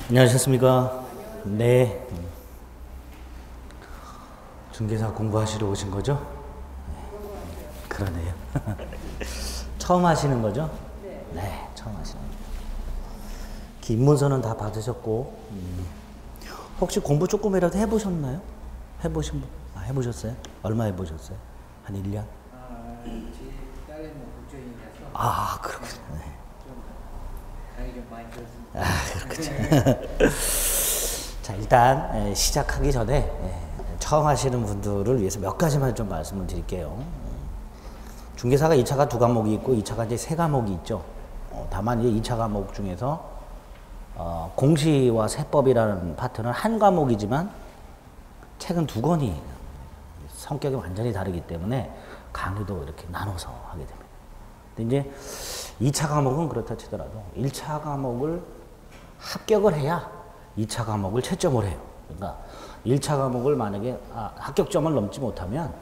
안녕하셨습니까? 네. 중개사 공부하시러 오신 거죠? 네. 그러네요. 처음 하시는 거죠? 네, 처음 하시는 거죠. 입문서는 다 받으셨고, 혹시 공부 조금이라도 해보셨나요? 해보신 분? 해보셨어요? 얼마 해보셨어요? 한 1년? 제 딸은 국제인이라서. 그렇군요. 네. 강의 좀 많이 들었습니다. 그렇군요. 자, 일단 시작하기 전에 처음 하시는 분들을 위해서 몇 가지만 좀 말씀을 드릴게요. 중개사가 2차가 2과목이 있고 2차가 이제 3과목이 있죠. 다만 이제 2차 과목 중에서 공시와 세법이라는 파트는 한 과목이지만 책은 2권이 성격이 완전히 다르기 때문에 강의도 이렇게 나눠서 하게 됩니다. 근데 이제 2차 과목은 그렇다 치더라도 1차 과목을 합격을 해야 2차 과목을 채점을 해요. 그러니까 1차 과목을 만약에 합격점을 넘지 못하면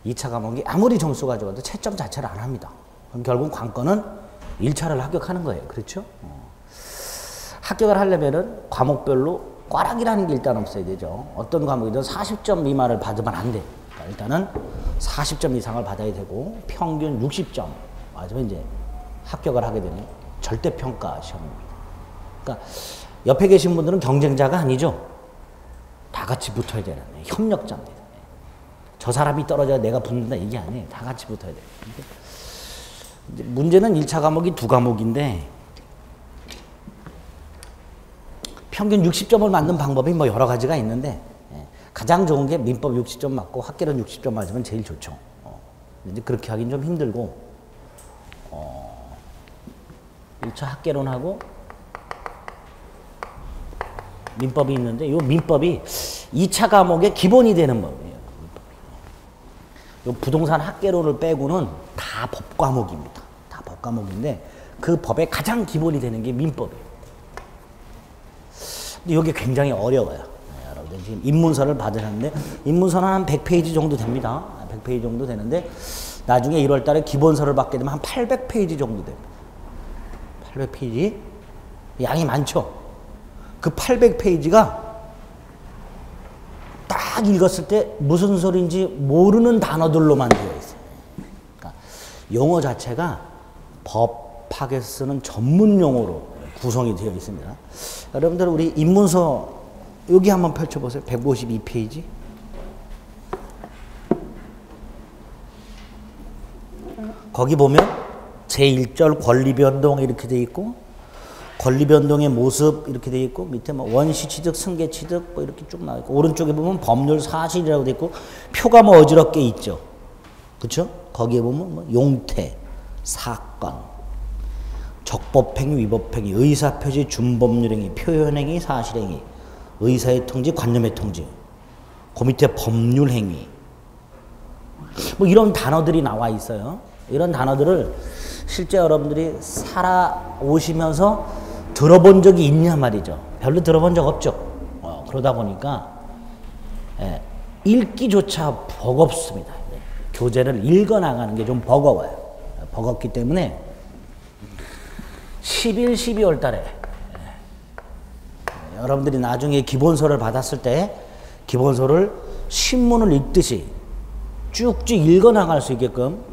2차 과목이 아무리 점수 가져가도 채점 자체를 안 합니다. 그럼 결국 관건은 1차를 합격하는 거예요. 그렇죠? 합격을 하려면은 과목별로 꽈락이라는 게 일단 없어야 되죠. 어떤 과목이든 40점 미만을 받으면 안 돼요. 그러니까 일단은 40점 이상을 받아야 되고 평균 60점 맞으면 이제 합격을 하게 되는 절대평가 시험입니다. 그러니까 옆에 계신 분들은 경쟁자가 아니죠. 다 같이 붙어야 되는 협력자입니다. 저 사람이 떨어져야 내가 붙는다 이게 아니에요. 다 같이 붙어야 돼요. 이제 문제는 1차 과목이 2과목인데 평균 60점을 맞는 방법이 뭐 여러 가지가 있는데 가장 좋은 게 민법 60점 맞고 학계론 60점 맞으면 제일 좋죠. 이제 그렇게 하긴 좀 힘들고 1차 학계론하고 민법이 있는데 이 민법이 2차 과목의 기본이 되는 법이에요. 이 부동산 학계론을 빼고는 다 법과목입니다. 다 법과목인데 그 법의 가장 기본이 되는 게 민법이에요. 근데 이게 굉장히 어려워요. 여러분들 지금 입문서를 받으셨는데 입문서는 한 100페이지 정도 됩니다. 100페이지 정도 되는데 나중에 1월 달에 기본서를 받게 되면 한 800페이지 정도 됩니다. 800페이지? 양이 많죠? 그 800페이지가 딱 읽었을 때 무슨 소리인지 모르는 단어들로만 되어 있어요. 그러니까 용어 자체가 법학에서 쓰는 전문 용어로 구성이 되어 있습니다. 여러분들 우리 입문서 여기 한번 펼쳐보세요. 152페이지. 거기 보면 제1절 권리변동 이렇게 되어 있고 권리변동의 모습 이렇게 되어 있고 밑에 뭐 원시취득, 승계취득 뭐 이렇게 쭉 나와 있고 오른쪽에 보면 법률 사실이라고 되어 있고 표가 뭐 어지럽게 있죠. 그렇죠? 거기에 보면 뭐 용태, 사건, 적법행위, 위법행위, 의사표시, 준법률행위, 표현행위, 사실행위, 의사의 통지, 관념의 통지 그 밑에 법률행위 뭐 이런 단어들이 나와 있어요. 이런 단어들을 실제 여러분들이 살아오시면서 들어본 적이 있냐 말이죠. 별로 들어본 적 없죠. 그러다 보니까 읽기조차 버겁습니다. 교재를 읽어나가는 게 좀 버거워요. 버겁기 때문에 11, 12월 달에 여러분들이 나중에 기본서를 받았을 때 기본서를 신문을 읽듯이 쭉쭉 읽어나갈 수 있게끔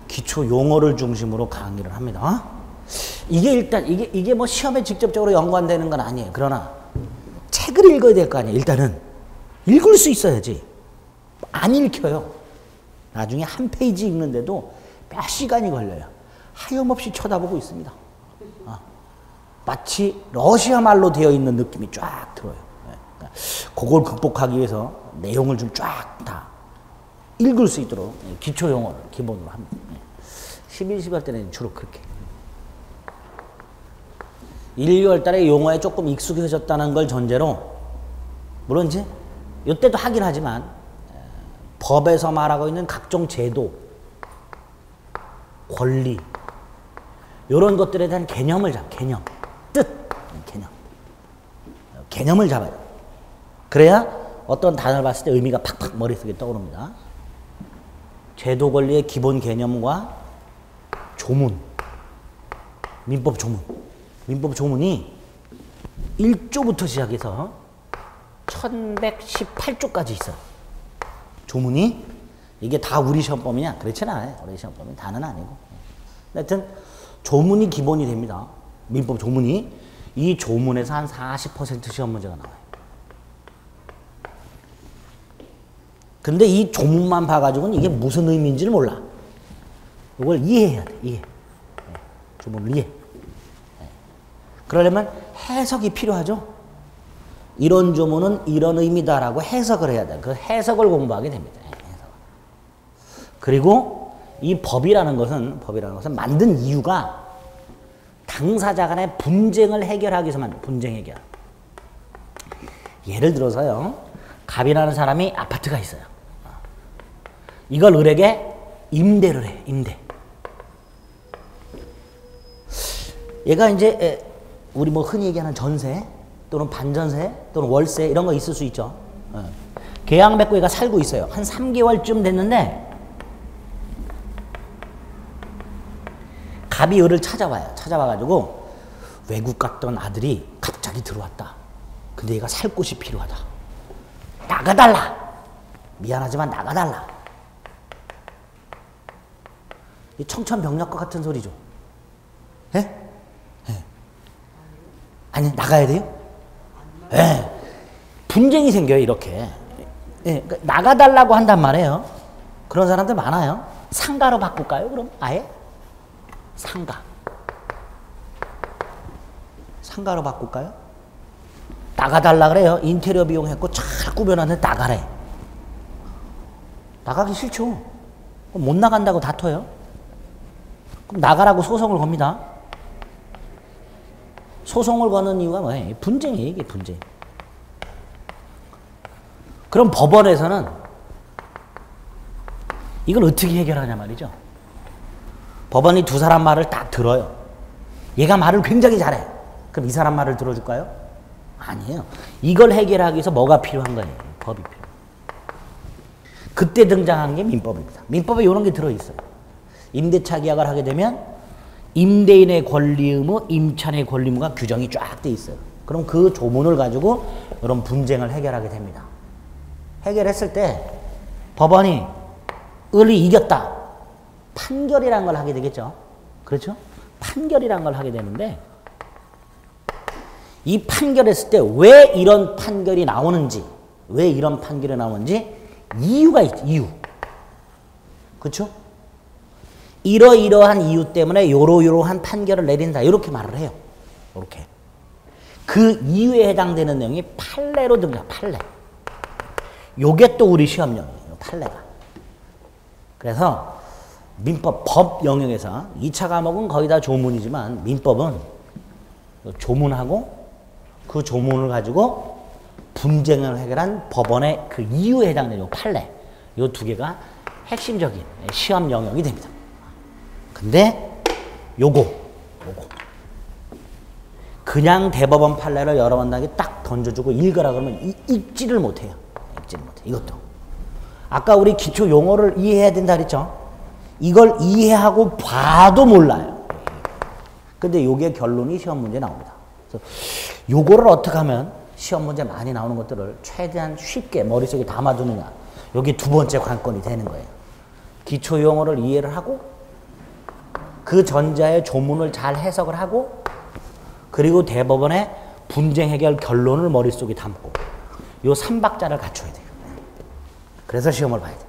기초 용어를 중심으로 강의를 합니다. 이게 일단 이게 뭐 시험에 직접적으로 연관되는 건 아니에요. 그러나 책을 읽어야 될 거 아니에요. 일단은 읽을 수 있어야지. 안 읽혀요. 나중에 한 페이지 읽는데도 몇 시간이 걸려요. 하염없이 쳐다보고 있습니다. 마치 러시아 말로 되어 있는 느낌이 쫙 들어요. 그러니까 그걸 극복하기 위해서 내용을 좀 쫙 다 읽을 수 있도록 기초 용어를 기본으로 합니다. 11, 12월 때는 주로 그렇게. 1, 2월 달에 용어에 조금 익숙해졌다는 걸 전제로 물론 이제 이때도 하긴 하지만 법에서 말하고 있는 각종 제도, 권리 이런 것들에 대한 개념을 개념, 뜻, 개념을 잡아야 돼요. 그래야 어떤 단어를 봤을 때 의미가 팍팍 머릿속에 떠오릅니다. 제도 권리의 기본 개념과 조문 민법 조문. 민법 조문이 1조부터 시작해서 1118조까지 있어요. 조문이. 이게 다 우리 시험범위냐? 그렇진 않아요. 우리 시험범위 다는 아니고. 하여튼 조문이 기본이 됩니다. 민법 조문이. 이 조문에서 한 40% 시험 문제가 나와요. 근데 이 조문만 봐가지고는 이게 무슨 의미인지를 몰라. 이걸 이해해야 돼. 이해. 조문을 이해. 그러려면 해석이 필요하죠. 이런 조문은 이런 의미다라고 해석을 해야 돼. 그 해석을 공부하게 됩니다. 해석. 그리고 이 법이라는 것은 만든 이유가 당사자 간의 분쟁을 해결하기 위해서 만든 분쟁 해결. 예를 들어서요. 갑이라는 사람이 아파트가 있어요. 이걸 을에게 임대를 해. 임대. 얘가 이제 우리 뭐 흔히 얘기하는 전세 또는 반전세 또는 월세 이런 거 있을 수 있죠. 계약 맺고 얘가 살고 있어요. 한 3개월쯤 됐는데 갑이 을을 찾아와요. 찾아와가지고 외국 갔던 아들이 갑자기 들어왔다. 근데 얘가 살 곳이 필요하다. 나가달라. 미안하지만 나가달라. 이 청천벽력과 같은 소리죠. 예? 예. 아니 나가야 돼요? 예. 분쟁이 생겨요 이렇게. 예. 그러니까 나가달라고 한단 말이에요. 그런 사람들 많아요. 상가로 바꿀까요 그럼 아예? 상가로 바꿀까요? 나가달라 그래요. 인테리어 비용 했고 잘 꾸며놨는데 나가래. 나가기 싫죠. 못 나간다고 다퉈요. 그럼 나가라고 소송을 겁니다. 소송을 거는 이유가 뭐예요? 분쟁이에요, 이게 분쟁. 그럼 법원에서는 이걸 어떻게 해결하냐 말이죠. 법원이 두 사람 말을 딱 들어요. 얘가 말을 굉장히 잘해. 그럼 이 사람 말을 들어줄까요? 아니에요. 이걸 해결하기 위해서 뭐가 필요한 거예요? 법이 필요해요. 그때 등장한 게 민법입니다. 민법에 이런 게 들어있어요. 임대차 계약을 하게 되면 임대인의 권리 의무, 임차인의 권리 의무가 규정이 쫙 돼 있어요. 그럼 그 조문을 가지고 이런 분쟁을 해결하게 됩니다. 해결했을 때 법원이 을이 이겼다. 판결이라는 걸 하게 되겠죠. 그렇죠? 판결이라는 걸 하게 되는데 이 판결했을 때 왜 이런 판결이 나오는지 이유가 있죠. 이유. 그렇죠? 이러이러한 이유 때문에 요러요러한 판결을 내린다. 이렇게 말을 해요. 이렇게. 그 이유에 해당되는 내용이 판례로 등장. 판례. 요게 또 우리 시험용이에요. 판례가. 그래서 민법 법 영역에서 2차 과목은 거의 다 조문이지만 민법은 조문하고 그 조문을 가지고 분쟁을 해결한 법원의 그 이유에 해당되는 판례. 요 두 개가 핵심적인 시험 영역이 됩니다. 근데 요거 그냥 대법원 판례를 여러 번 딱 던져주고 읽으라 그러면 읽지를 못해요. 이것도. 아까 우리 기초 용어를 이해해야 된다 그랬죠? 이걸 이해하고 봐도 몰라요. 근데 요게 결론이 시험 문제에 나옵니다. 그래서 요거를 어떻게 하면 시험 문제 많이 나오는 것들을 최대한 쉽게 머릿속에 담아두느냐. 요게 두 번째 관건이 되는 거예요. 기초 용어를 이해를 하고 그 전자의 조문을 잘 해석을 하고 그리고 대법원의 분쟁 해결 결론을 머릿속에 담고 요 3박자를 갖춰야 돼요. 그래서 시험을 봐야 돼요.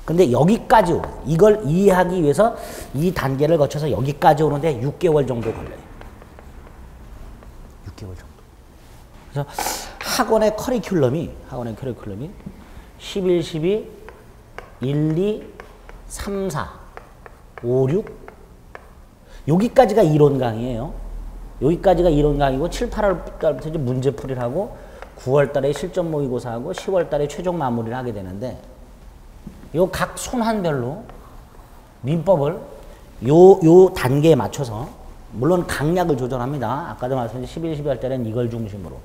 근데 여기까지 오는 이걸 이해하기 위해서 이 단계를 거쳐서 여기까지 오는데 6개월 정도 걸려요. 6개월 정도. 그래서 학원의 커리큘럼이 11, 12, 1, 2, 3, 4, 5, 6 여기까지가 이론 강의예요. 여기까지가 이론 강의고 7, 8월 달부터 이제 문제풀이를 하고 9월 달에 실전 모의고사하고 10월 달에 최종 마무리를 하게 되는데 요 각 손한별로 민법을 요 단계에 맞춰서 물론 강약을 조절합니다. 아까도 말씀드린 11, 12월 달엔 이걸 중심으로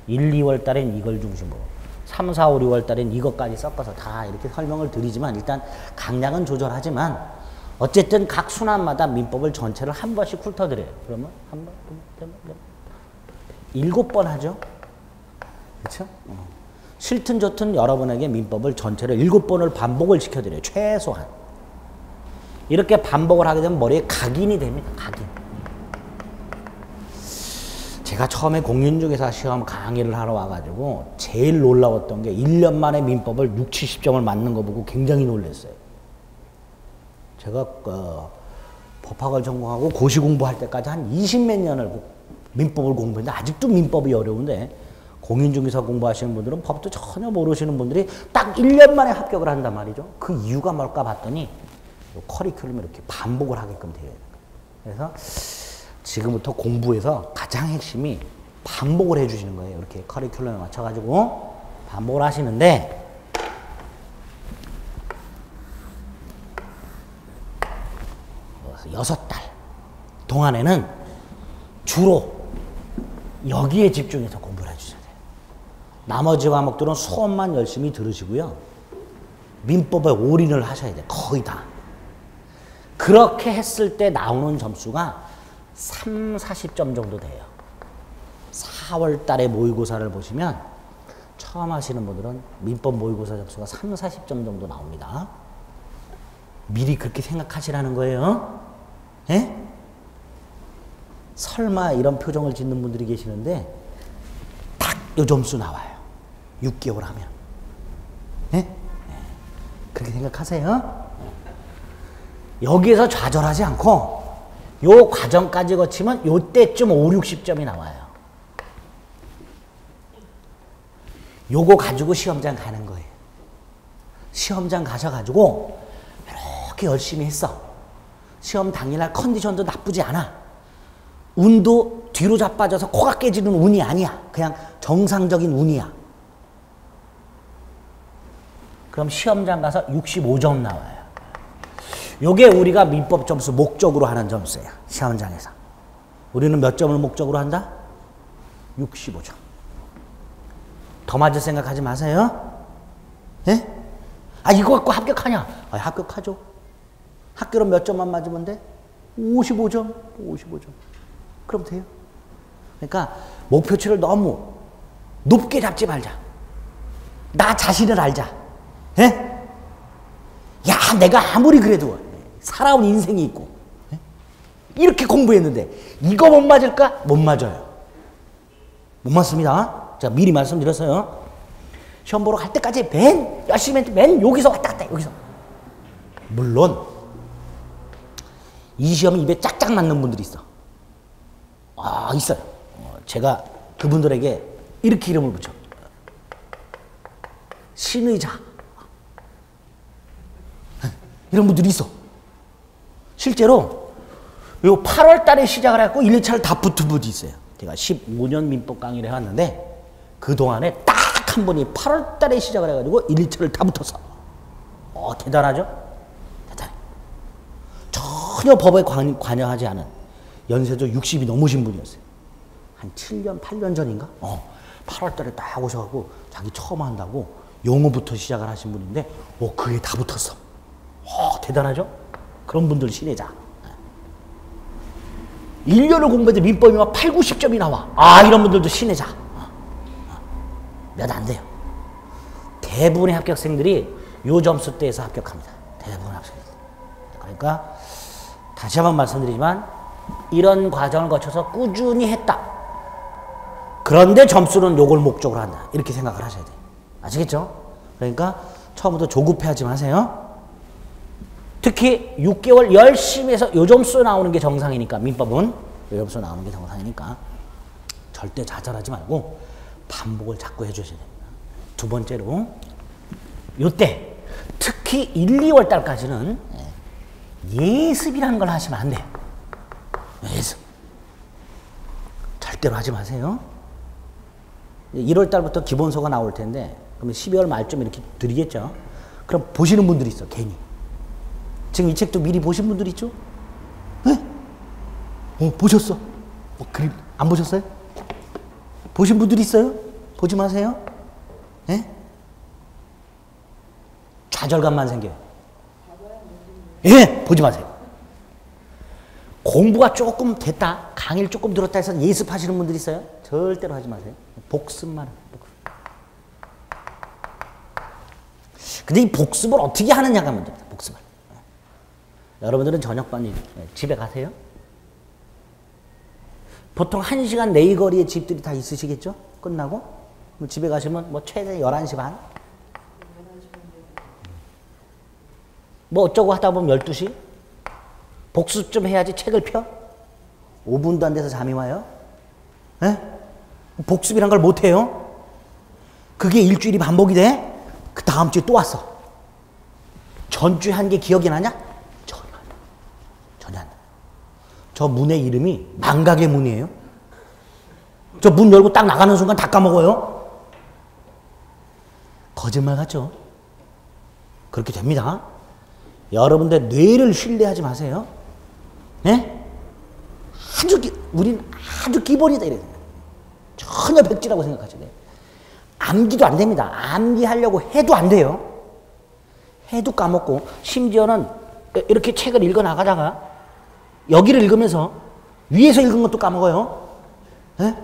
1, 2월 달엔 이걸 중심으로 3, 4, 5, 6월 달엔 이것까지 섞어서 다 이렇게 설명을 드리지만 일단 강약은 조절하지만 어쨌든 각 순환마다 민법을 전체를 한 번씩 훑어드려요. 그러면 한 번, 두 번, 7번 하죠. 그렇죠? 싫든 좋든 여러분에게 민법을 전체를 7번을 반복을 시켜드려요. 최소한. 이렇게 반복을 하게 되면 머리에 각인이 됩니다. 각인. 제가 처음에 공인중개사 시험 강의를 하러 와가지고 제일 놀라웠던 게 1년 만에 민법을 6, 70점을 맞는 거 보고 굉장히 놀랐어요. 제가 법학을 전공하고 고시 공부할 때까지 한 20몇 년을 민법을 공부했는데 아직도 민법이 어려운데 공인중개사 공부하시는 분들은 법도 전혀 모르시는 분들이 딱 1년 만에 합격을 한단 말이죠. 그 이유가 뭘까 봤더니 커리큘럼이 이렇게 반복을 하게끔 되어 있는 거예요. 그래서 지금부터 공부에서 가장 핵심이 반복을 해주시는 거예요. 이렇게 커리큘럼에 맞춰가지고 반복을 하시는데 여섯 달 동안에는 주로 여기에 집중해서 공부를 해주셔야 돼요. 나머지 과목들은 수업만 열심히 들으시고요. 민법에 올인을 하셔야 돼요. 거의 다. 그렇게 했을 때 나오는 점수가 3, 40점 정도 돼요. 4월 달에 모의고사를 보시면 처음 하시는 분들은 민법 모의고사 점수가 3, 40점 정도 나옵니다. 미리 그렇게 생각하시라는 거예요. 예? 설마 이런 표정을 짓는 분들이 계시는데 딱 요 점수 나와요. 6개월 하면. 예? 그렇게 생각하세요. 여기에서 좌절하지 않고 요 과정까지 거치면 요때쯤 5, 60점이 나와요. 요거 가지고 시험장 가는 거예요. 시험장 가셔가지고 이렇게 열심히 했어. 시험 당일날 컨디션도 나쁘지 않아. 운도 뒤로 자빠져서 코가 깨지는 운이 아니야. 그냥 정상적인 운이야. 그럼 시험장 가서 65점 나와요. 요게 우리가 민법 점수 목적으로 하는 점수예요. 시험장에서. 우리는 몇 점을 목적으로 한다? 65점. 더 맞을 생각하지 마세요. 예? 아, 이거 갖고 합격하냐? 아, 합격하죠. 학교로 몇 점만 맞으면 돼? 55점. 55점. 그럼 돼요. 그러니까 목표치를 너무 높게 잡지 말자. 나 자신을 알자. 예? 야, 내가 아무리 그래도 살아온 인생이 있고 이렇게 공부했는데 이거 못 맞을까? 못 맞아요. 못 맞습니다. 제가 미리 말씀드렸어요. 시험 보러 갈 때까지 맨 열심히 했는데 맨 여기서 왔다 갔다 여기서. 물론 이 시험이 입에 짝짝 맞는 분들이 있어. 아, 있어요. 제가 그분들에게 이렇게 이름을 붙여. 신의자. 이런 분들이 있어. 실제로 요 8월 달에 시작을 해갖고 1, 2차를 다 붙은 분이 있어요. 제가 15년 민법 강의를 해왔는데 그동안에 딱 한 분이 8월 달에 시작을 해가지고 1, 2차를 다 붙었어. 대단하죠? 대단해. 전혀 법에 관여하지 않은 연세도 60이 넘으신 분이었어요. 한 7년, 8년 전인가? 8월 달에 딱 오셔갖고 자기 처음 한다고 영어부터 시작을 하신 분인데 그게 다 붙었어. 대단하죠? 그런 분들 신뢰자. 1년을 공부해도 민법이 막 8, 90점이 나와. 이런 분들도 신뢰자. 몇 안 돼요. 대부분의 합격생들이 요 점수대에서 합격합니다. 대부분의 합격생들. 그러니까 다시 한번 말씀드리지만 이런 과정을 거쳐서 꾸준히 했다. 그런데 점수는 요걸 목적으로 한다. 이렇게 생각을 하셔야 돼요. 아시겠죠? 그러니까 처음부터 조급해하지 마세요. 특히 6개월 열심히 해서 요 점수 나오는 게 정상이니까 민법은 요 점수 나오는 게 정상이니까 절대 좌절하지 말고 반복을 자꾸 해주셔야 됩니다. 두 번째로 요때 특히 1, 2월 달까지는 예습이라는 걸 하시면 안 돼요. 예습. 절대로 하지 마세요. 1월 달부터 기본서가 나올 텐데 그러면 12월 말쯤 이렇게 드리겠죠. 그럼 보시는 분들이 있어. 괜히. 지금 이 책도 미리 보신 분들 있죠? 네? 보셨어. 그림 안 보셨어요? 보신 분들이 있어요? 보지 마세요. 네? 좌절감만 생겨요. 예, 보지 마세요. 공부가 조금 됐다, 강의를 조금 들었다 해서 예습하시는 분들 있어요? 절대로 하지 마세요. 복습만 해요. 근데 이 복습을 어떻게 하느냐가 문제입니다. 복습을. 여러분들은 저녁반 집에 가세요? 보통 1시간 내거리에 집들이 다 있으시겠죠? 끝나고? 집에 가시면 뭐 최대 11시 반? 뭐 어쩌고 하다 보면 12시? 복습 좀 해야지 책을 펴? 5분도 안 돼서 잠이 와요? 에? 복습이란 걸 못해요? 그게 일주일이 반복이 돼? 그 다음 주에 또 왔어. 전주에 한 게 기억이 나냐? 전혀 안 나. 전혀 안 나. 저 문의 이름이 망각의 문이에요. 저 문 열고 딱 나가는 순간 다 까먹어요. 거짓말 같죠? 그렇게 됩니다. 여러분들 뇌를 신뢰하지 마세요. 네? 우린 아주 기본이다 이래요. 전혀 백지라고 생각하셔야 돼요. 암기도 안 됩니다. 암기하려고 해도 안 돼요. 해도 까먹고, 심지어는 이렇게 책을 읽어 나가다가 여기를 읽으면서 위에서 읽은 것도 까먹어요. 네?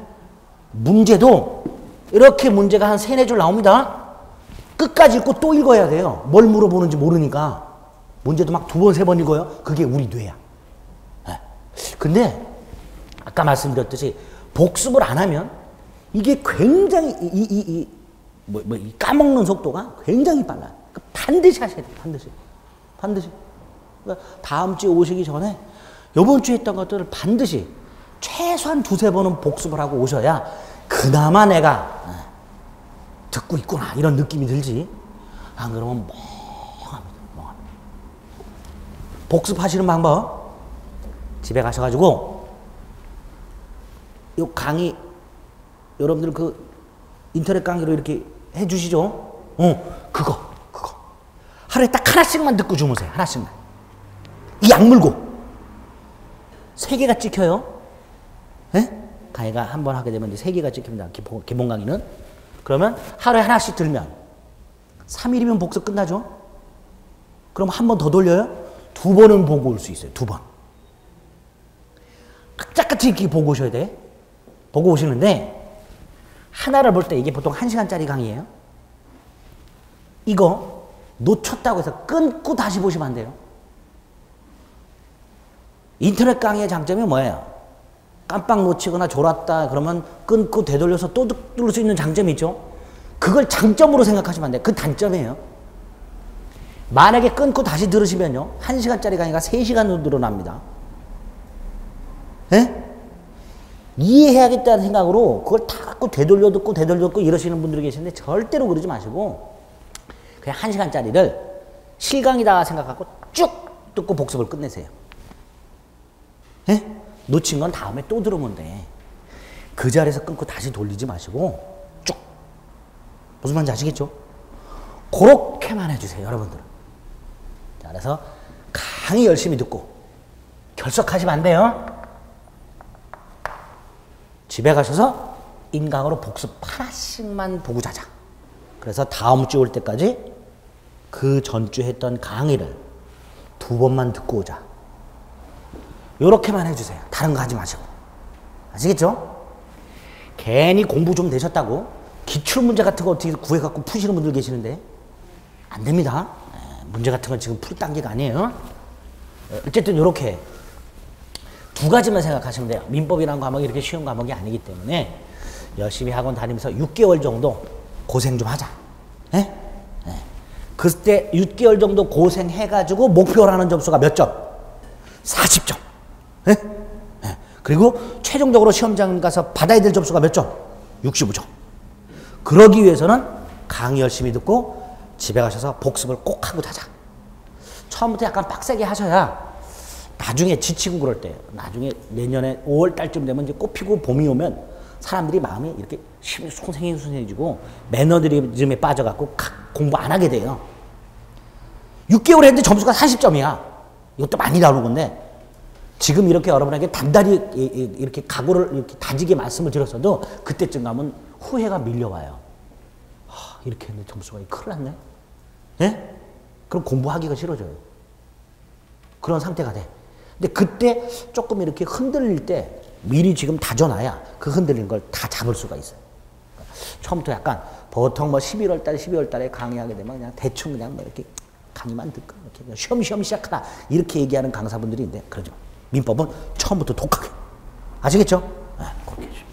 문제도 이렇게 문제가 한 3-4줄 나옵니다. 끝까지 읽고 또 읽어야 돼요. 뭘 물어보는지 모르니까. 문제도 막 2번, 3번 읽어요. 그게 우리 뇌야. 네. 근데 아까 말씀드렸듯이 복습을 안 하면 이게 굉장히 이 까먹는 속도가 굉장히 빨라요. 반드시 하셔야 돼요. 반드시. 그러니까 다음 주에 오시기 전에 이번 주에 했던 것들을 반드시 최소한 2-3번은 복습을 하고 오셔야 그나마 내가 듣고 있구나 이런 느낌이 들지. 안 그러면 멍합니다. 복습하시는 방법, 집에 가셔가지고 요 강의 여러분들 그 인터넷 강의로 이렇게 해주시죠. 그거 하루에 딱 하나씩만 듣고 주무세요. 하나씩만. 이 약물고 3개가 찍혀요. 예? 강의가 한 번 하게 되면 이제 3개가 찍힙니다. 기본 강의는. 그러면 하루에 하나씩 들면 3일이면 복습 끝나죠. 그럼 한 번 더 돌려요. 2번은 보고 올 수 있어요. 2번. 악착같이 이렇게 보고 오셔야 돼. 보고 오시는데 하나를 볼 때 이게 보통 1시간짜리 강의예요. 이거 놓쳤다고 해서 끊고 다시 보시면 안 돼요. 인터넷 강의의 장점이 뭐예요? 깜빡 놓치거나 졸았다 그러면 끊고 되돌려서 또 들을 수 있는 장점이 있죠. 그걸 장점으로 생각하시면 안 돼요. 그 단점이에요. 만약에 끊고 다시 들으시면요. 1시간짜리 강의가 3시간으로 늘어납니다. 예? 이해해야겠다는 생각으로 그걸 다 갖고 되돌려 듣고 이러시는 분들이 계시는데 절대로 그러지 마시고 그냥 1시간짜리를 실강이다 생각하고 쭉 듣고 복습을 끝내세요. 예? 놓친 건 다음에 또 들으면 돼. 그 자리에서 끊고 다시 돌리지 마시고 쭉. 무슨 말인지 아시겠죠? 그렇게만 해주세요, 여러분들은. 자, 그래서 강의 열심히 듣고 결석하시면 안 돼요. 집에 가셔서 인강으로 복습 하나씩만 보고 자자. 그래서 다음 주 올 때까지 그 전주 했던 강의를 2번만 듣고 오자. 요렇게만 해주세요. 다른 거 하지 마시고. 아시겠죠? 괜히 공부 좀 되셨다고 기출문제 같은 거 어떻게 구해갖고 푸시는 분들 계시는데 안 됩니다. 문제 같은 건 지금 풀 단계가 아니에요. 어쨌든 요렇게 2가지만 생각하시면 돼요. 민법이라는 과목이 이렇게 쉬운 과목이 아니기 때문에 열심히 학원 다니면서 6개월 정도 고생 좀 하자. 예? 예. 그때 6개월 정도 고생해가지고 목표라는 점수가 몇 점? 40점. 예? 예. 그리고 최종적으로 시험장 가서 받아야 될 점수가 몇 점? 65점. 그러기 위해서는 강의 열심히 듣고 집에 가셔서 복습을 꼭 하고 자자. 처음부터 약간 빡세게 하셔야 나중에 지치고 그럴 때, 나중에 내년에 5월 달쯤 되면 이제 꽃피고 봄이 오면 사람들이 마음이 이렇게 송생해지고 매너리즘에 빠져갖고 공부 안 하게 돼요. 6개월 했는데 점수가 40점이야. 이것도 많이 나오는 건데 지금 이렇게 여러분에게 단단히 이렇게 각오를 이렇게 다지게 말씀을 드렸어도 그때쯤 가면 후회가 밀려와요. 이렇게 했는데 점수가 큰일 났네. 예? 그럼 공부하기가 싫어져요. 그런 상태가 돼. 근데 그때 조금 이렇게 흔들릴 때 미리 지금 다져놔야 그 흔들린 걸 다 잡을 수가 있어요. 처음부터 약간 보통 뭐 11월 달, 12월 달에 강의하게 되면 그냥 대충 그냥 뭐 이렇게 강의만 듣고 이렇게 그냥 쉬엄쉬엄 시작하라 이렇게 얘기하는 강사분들이 있는데 그러지 마. 민법은 처음부터 독하게. 아시겠죠? 네, 그렇게 해주죠.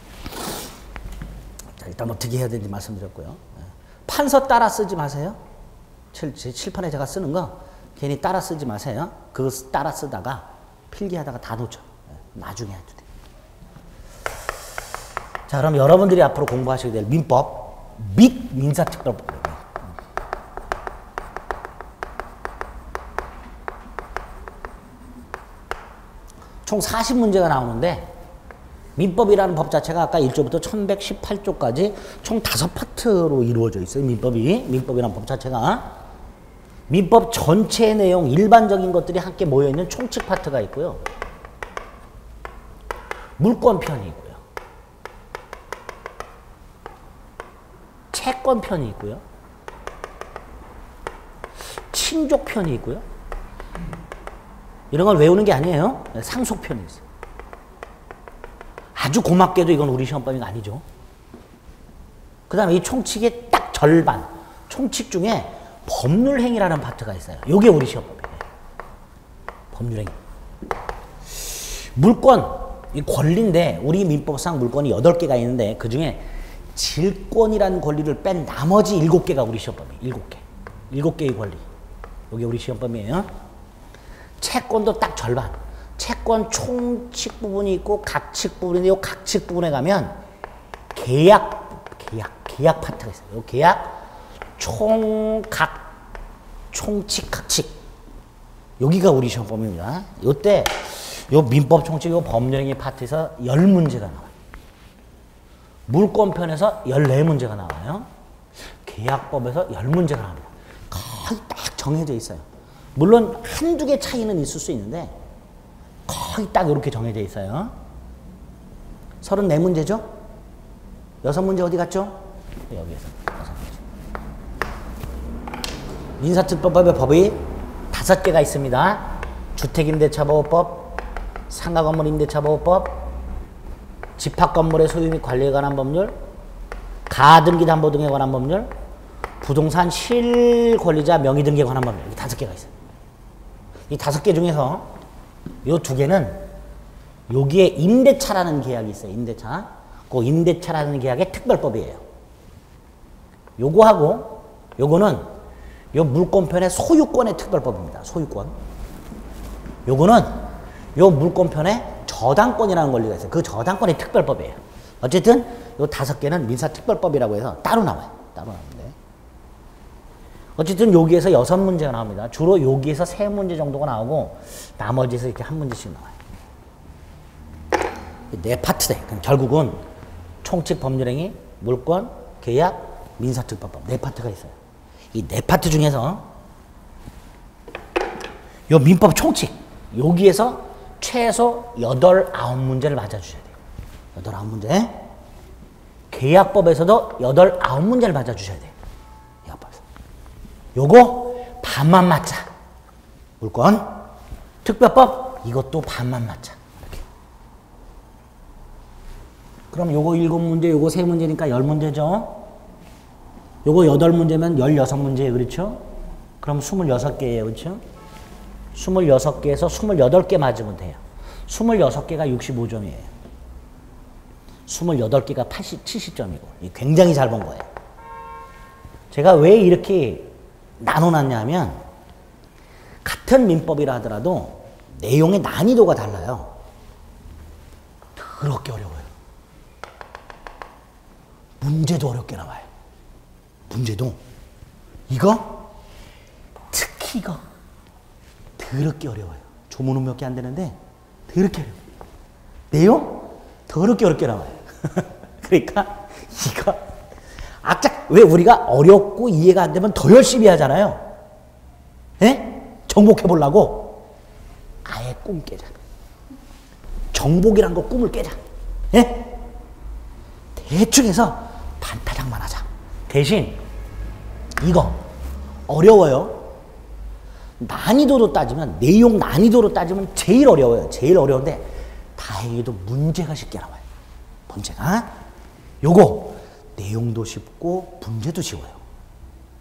자, 일단 어떻게 해야 되는지 말씀드렸고요. 네. 판서 따라 쓰지 마세요. 칠판에 제가 쓰는 거 괜히 따라 쓰지 마세요. 그거 따라 쓰다가 필기하다가 다 놓쳐. 네, 나중에 해도 돼. 자, 그럼 여러분들이 앞으로 공부하시게 될 민법 및 민사특별법. 총 40문제가 나오는데 민법이라는 법 자체가 아까 1조부터 1118조까지 총 5파트로 이루어져 있어요. 민법이라는 법 자체가. 민법 전체 내용 일반적인 것들이 함께 모여있는 총칙 파트가 있고요. 물권편이 있고요. 채권편이 있고요. 친족편이 있고요. 이런 걸 외우는 게 아니에요. 상속편이 있어요. 아주 고맙게도 이건 우리 시험범위가 아니죠. 그 다음에 이 총칙의 딱 절반, 총칙 중에 법률행위라는 파트가 있어요. 이게 우리 시험범위예요. 법률행위. 물권, 이 권리인데 우리 민법상 물권이 8개가 있는데 그 중에 질권이라는 권리를 뺀 나머지 7개가 우리 시험범위. 7개. 7개의 권리. 이게 우리 시험범위예요. 채권도 딱 절반. 채권 총칙 부분이 있고 각칙 부분인데 이 각칙 부분에 가면 계약 파트가 있어요. 이 계약, 총칙, 각칙. 여기가 우리 시험범위입니다. 이때 요 민법 총칙, 요 법률행위 파트에서 10문제가 나와요. 물권편에서 14문제가 나와요. 계약법에서 10문제가 나옵니다. 거의 딱 정해져 있어요. 물론 한두 개 차이는 있을 수 있는데 거의 딱 이렇게 정해져 있어요. 34문제죠? 6문제 어디 갔죠? 여기에서 6문제. 민사특별법의 법이 5개가 있습니다. 주택임대차보호법, 상가건물임대차보호법, 집합건물의 소유 및 관리에 관한 법률, 가등기담보 등에 관한 법률, 부동산 실권리자 명의등기에 관한 법률. 이 5개가 있어요. 이 5개 중에서 이 2개는 여기에 임대차라는 계약이 있어요. 임대차. 그 임대차라는 계약의 특별법이에요. 요거하고 요거는 요 물권편의 소유권의 특별법입니다. 소유권. 요거는 요 물권편의 저당권이라는 권리가 있어요. 그 저당권의 특별법이에요. 어쨌든 요 5개는 민사특별법이라고 해서 따로 나와요. 따로 나오는데. 어쨌든 여기에서 6문제가 나옵니다. 주로 여기에서 3문제 정도가 나오고 나머지에서 이렇게 1문제씩 나와요. 4파트대. 그럼 결국은 총칙, 법률행위, 물권, 계약, 민사특별법 4파트가 있어요. 이 4파트 중에서 요 민법 총칙 여기에서 최소 8, 9문제를 맞아주셔야 돼요. 8, 9문제. 계약법에서도 8, 9문제를 맞아주셔야 돼요. 계약법에서. 요거 반만 맞자. 물권. 특별법 이것도 반만 맞자. 이렇게. 그럼 요거 7문제, 요거 3문제니까 10문제죠. 요거 8문제면 16문제예요. 그렇죠? 그럼 26개예요. 그렇죠? 26개에서 28개 맞으면 돼요. 26개가 65점이에요. 28개가 70점이고 굉장히 잘 본 거예요. 제가 왜 이렇게 나눠놨냐면 같은 민법이라 하더라도 내용의 난이도가 달라요. 그렇게 어려워요. 문제도 어렵게 나와요. 문제도 이거 특히 이거 더럽게 어려워요. 조문은 몇 개 안 되는데 더럽게 어려워요. 내용 더럽게 어렵게 나와요. 그러니까 이거 악작 왜 우리가 어렵고 이해가 안 되면 더 열심히 하잖아요. 예? 정복해 보려고 아예 꿈 깨자. 정복이란 거 꿈을 깨자. 예? 대충 해서 반타작만 하자. 대신 이거 어려워요. 난이도로 따지면, 내용 난이도로 따지면 제일 어려워요. 제일 어려운데 다행히도 문제가 쉽게 나와요. 문제가. 요거 내용도 쉽고 문제도 쉬워요.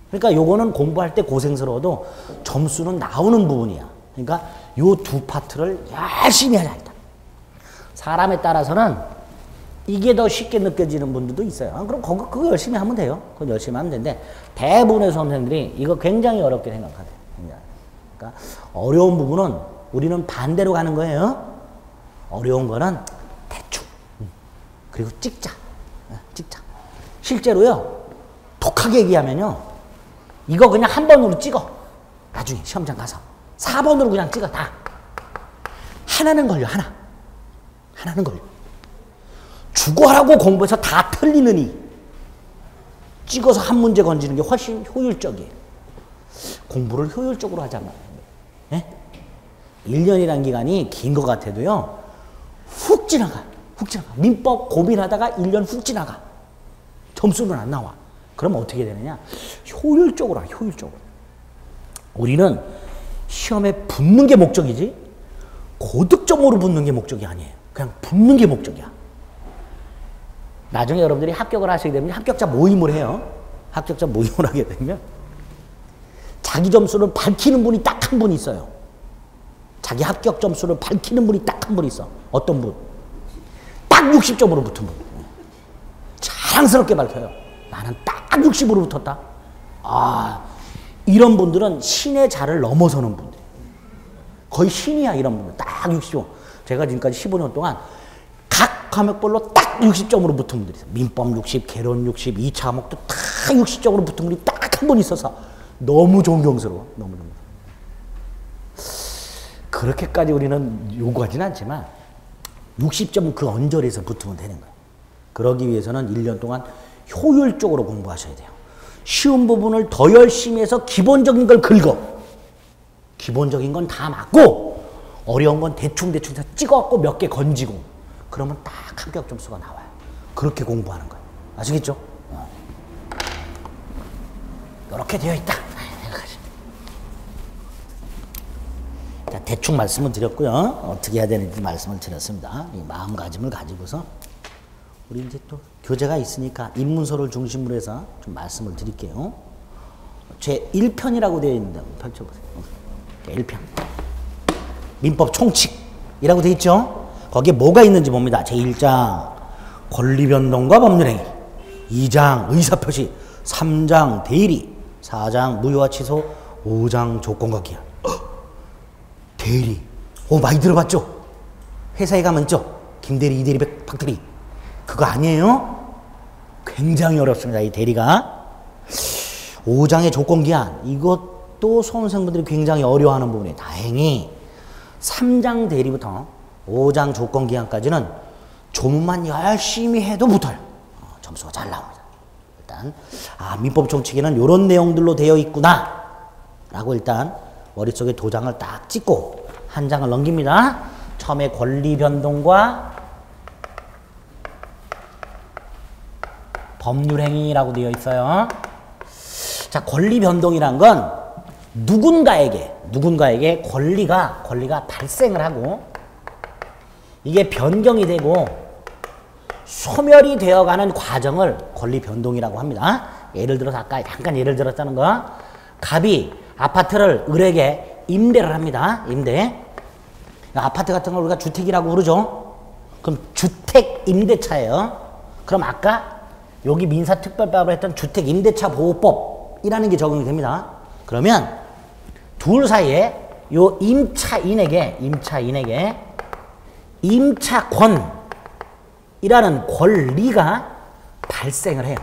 그러니까 요거는 공부할 때 고생스러워도 점수는 나오는 부분이야. 그러니까 요 두 파트를 열심히 하자. 일단. 사람에 따라서는 이게 더 쉽게 느껴지는 분들도 있어요. 그럼 그거 열심히 하면 돼요. 그거 열심히 하면 되는데 대부분의 수험생들이 이거 굉장히 어렵게 생각하대요. 그러니까 어려운 부분은 우리는 반대로 가는 거예요. 어려운 거는 대충. 그리고 찍자. 찍자. 실제로요. 독하게 얘기하면요. 이거 그냥 한 번으로 찍어. 나중에 시험장 가서. 4번으로 그냥 찍어. 다. 하나는 걸려. 하나는 걸려. 죽어라고 공부해서 다 틀리느니 찍어서 한 문제 건지는 게 훨씬 효율적이에요. 공부를 효율적으로 하자면. 예? 1년이라는 기간이 긴 것 같아도요. 훅 지나가. 민법 고민하다가 1년 훅 지나가. 점수는 안 나와. 그럼 어떻게 되느냐? 효율적으로. 우리는 시험에 붙는 게 목적이지 고득점으로 붙는 게 목적이 아니에요. 그냥 붙는 게 목적이야. 나중에 여러분들이 합격을 하시게 되면 합격자 모임을 해요. 합격자 모임을 하게 되면 자기 점수를 밝히는 분이 딱 한 분 있어요. 자기 합격 점수를 밝히는 분이 딱 한 분 있어. 어떤 분? 딱 60점으로 붙은 분. 자랑스럽게 밝혀요. 나는 딱 60으로 붙었다. 이런 분들은 신의 자를 넘어서는 분들. 거의 신이야, 이런 분들. 딱 60점. 제가 지금까지 15년 동안 각 과목별로 딱 60점으로 붙은 분들이 있어요. 민법 60, 개론 60, 2차 과목도 다 60점으로 붙은 분이 딱 한 분 있어서 너무 존경스러워. 너무. 그렇게까지 우리는 요구하지는 않지만 60점 그 언저리에서 붙으면 되는 거예요. 그러기 위해서는 1년 동안 효율적으로 공부하셔야 돼요. 쉬운 부분을 더 열심히 해서 기본적인 걸 긁어. 기본적인 건 다 맞고 어려운 건 대충 찍어갖고 몇 개 건지고 그러면 딱 합격 점수가 나와요. 그렇게 공부하는 거예요. 아시겠죠? 이렇게 되어 있다. 자, 대충 말씀을 드렸고요. 어떻게 해야 되는지 말씀을 드렸습니다. 이 마음가짐을 가지고서 우리 이제 또 교재가 있으니까 입문서를 중심으로 해서 좀 말씀을 드릴게요. 제 1편이라고 되어 있는데 펼쳐보세요. 1편. 민법 총칙이라고 되어 있죠? 거기에 뭐가 있는지 봅니다. 제 1장 권리변동과 법률행위, 2장 의사표시, 3장 대리, 4장 무효와 취소, 5장 조건과 기한. 대리. 많이 들어봤죠? 회사에 가면 있죠? 김대리, 이대리, 박대리. 그거 아니에요? 굉장히 어렵습니다. 이 대리가. 5장의 조건기한. 이것도 수험생분들이 굉장히 어려워하는 부분이에요. 다행히 3장 대리부터 5장 조건기한까지는 조문만 열심히 해도 붙어요. 점수가 잘 나옵니다. 일단 민법 총칙에는 이런 내용들로 되어 있구나 라고 일단 머릿속에 도장을 딱 찍고 한 장을 넘깁니다. 처음에 권리 변동과 법률행위라고 되어 있어요. 자, 권리 변동이란 건 누군가에게 권리가 발생을 하고 이게 변경이 되고 소멸이 되어가는 과정을 권리 변동이라고 합니다. 예를 들어서 아까 잠깐 예를 들었다는 거, 갑이 아파트를 을에게 임대를 합니다. 임대. 아파트 같은 걸 우리가 주택이라고 부르죠. 그럼 주택 임대차예요. 그럼 아까 여기 민사특별법을 했던 주택임대차 보호법이라는 게 적용이 됩니다. 그러면 둘 사이에 요 임차인에게 임차권이라는 권리가 발생을 해요.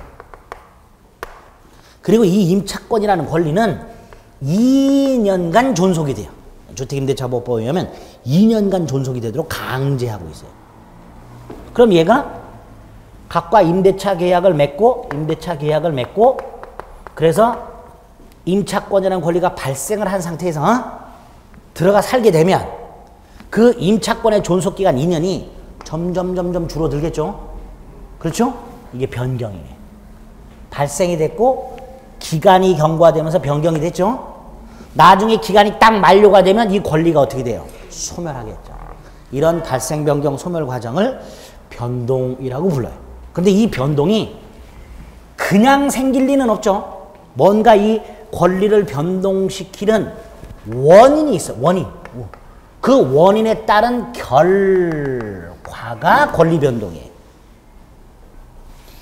그리고 이 임차권이라는 권리는 2년간 존속이 돼요. 주택임대차 보호법에 의하면 2년간 존속이 되도록 강제하고 있어요. 그럼 얘가 각과 임대차 계약을 맺고 그래서 임차권이라는 권리가 발생을 한 상태에서 들어가 살게 되면 그 임차권의 존속기간 2년이 점점 줄어들겠죠. 그렇죠? 이게 변경이에요. 발생이 됐고 기간이 경과되면서 변경이 됐죠. 나중에 기간이 딱 만료가 되면 이 권리가 어떻게 돼요? 소멸하겠죠. 이런 발생, 변경, 소멸 과정을 변동이라고 불러요. 근데 이 변동이 그냥 생길 리는 없죠. 뭔가 이 권리를 변동시키는 원인이 있어. 원인. 그 원인에 따른 결과가 권리 변동이에요.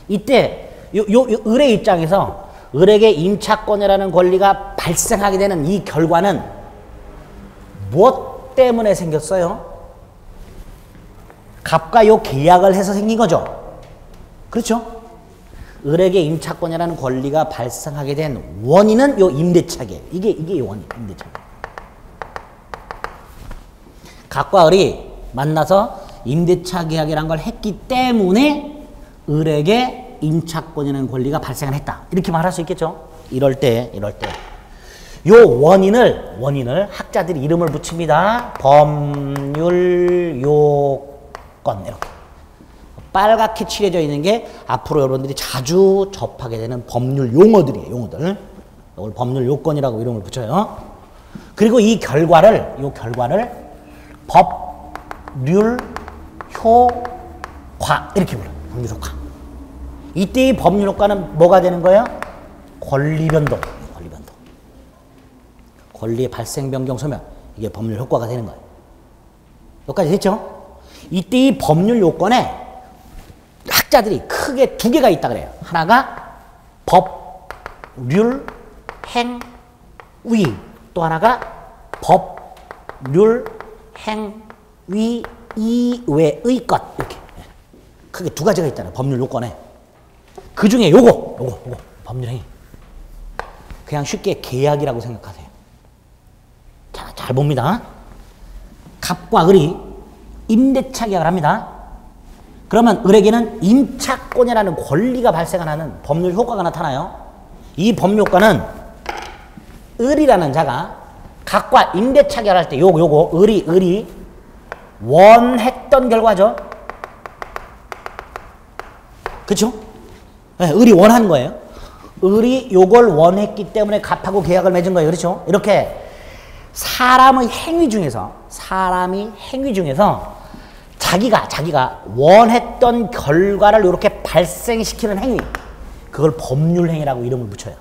이때 을의 입장에서 을에게 임차권이라는 권리가 발생하게 되는 이 결과는 무엇 때문에 생겼어요? 갑과 요 계약을 해서 생긴 거죠. 그렇죠? 을에게 임차권이라는 권리가 발생하게 된 원인은 요 임대차계예요. 이게 원인, 임대차계. 갑과 을이 만나서 임대차 계약이라는 걸 했기 때문에 을에게 임차권이라는 권리가 발생을 했다. 이렇게 말할 수 있겠죠? 이럴 때 요 원인을 학자들이 이름을 붙입니다. 법률 요건. 이렇게 빨갛게 칠해져 있는 게 앞으로 여러분들이 자주 접하게 되는 법률 용어들이에요. 용어들. 이걸 법률 요건이라고 이름을 붙여요. 그리고 이 결과를 법률 효과 이렇게 불러요. 법률 효과. 이때 이 법률 효과는 뭐가 되는 거예요? 권리 변동. 권리의 발생, 변경, 소멸. 이게 법률 효과가 되는 거예요. 여기까지 됐죠? 이때 이 법률 요건에 학자들이 크게 두 개가 있다 그래요. 하나가 법률 행위, 또 하나가 법률 행위 이외의 것. 이렇게 크게 두 가지가 있다는 법률 요건에. 그 중에 요거 법률 행위. 그냥 쉽게 계약이라고 생각하세요. 자, 잘 봅니다. 갑과 을이 임대차 계약을 합니다. 그러면 을에게는 임차권이라는 권리가 발생하는 법률 효과가 나타나요. 이 법률 효과는 을이라는 자가 갑과 임대차 계약을 할 때 요거 을이 원했던 결과죠. 그렇죠? 네, 을이 원한 거예요. 을이 요걸 원했기 때문에 갑하고 계약을 맺은 거예요. 그렇죠? 이렇게 사람이 행위 중에서 자기가 원했던 결과를 이렇게 발생시키는 행위, 그걸 법률행위라고 이름을 붙여요.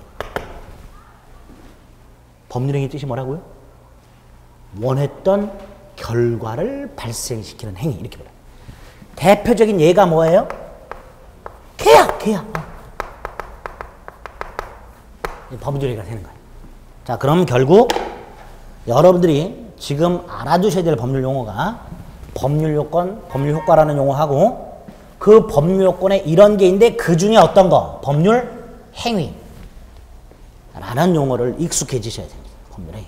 법률행위 뜻이 뭐라고요? 원했던 결과를 발생시키는 행위, 이렇게 불러요. 대표적인 예가 뭐예요? 계약. 법률행위가 되는 거예요. 자, 그럼 결국 여러분들이 지금 알아두셔야 될 법률 용어가 법률 요건, 법률 효과라는 용어하고, 그 법률 요건에 이런 게 있는데 그 중에 어떤 거? 법률 행위 라는 용어를 익숙해지셔야 됩니다. 법률 행위.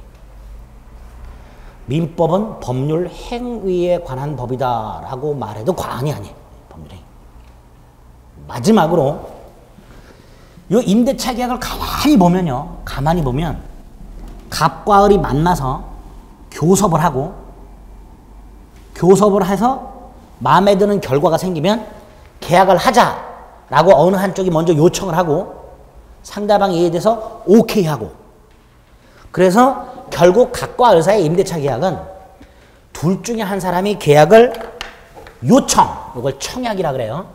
민법은 법률 행위에 관한 법이다 라고 말해도 과언이 아니에요. 법률 행위. 마지막으로 요 임대차 계약을 가만히 보면 갑과 을이 만나서 교섭을 해서 마음에 드는 결과가 생기면 계약을 하자라고 어느 한쪽이 먼저 요청을 하고 상대방이 이에 대해서 오케이 하고, 그래서 결국 갑과 을 사이의 임대차 계약은 둘 중에 한 사람이 계약을 이걸 청약이라 그래요.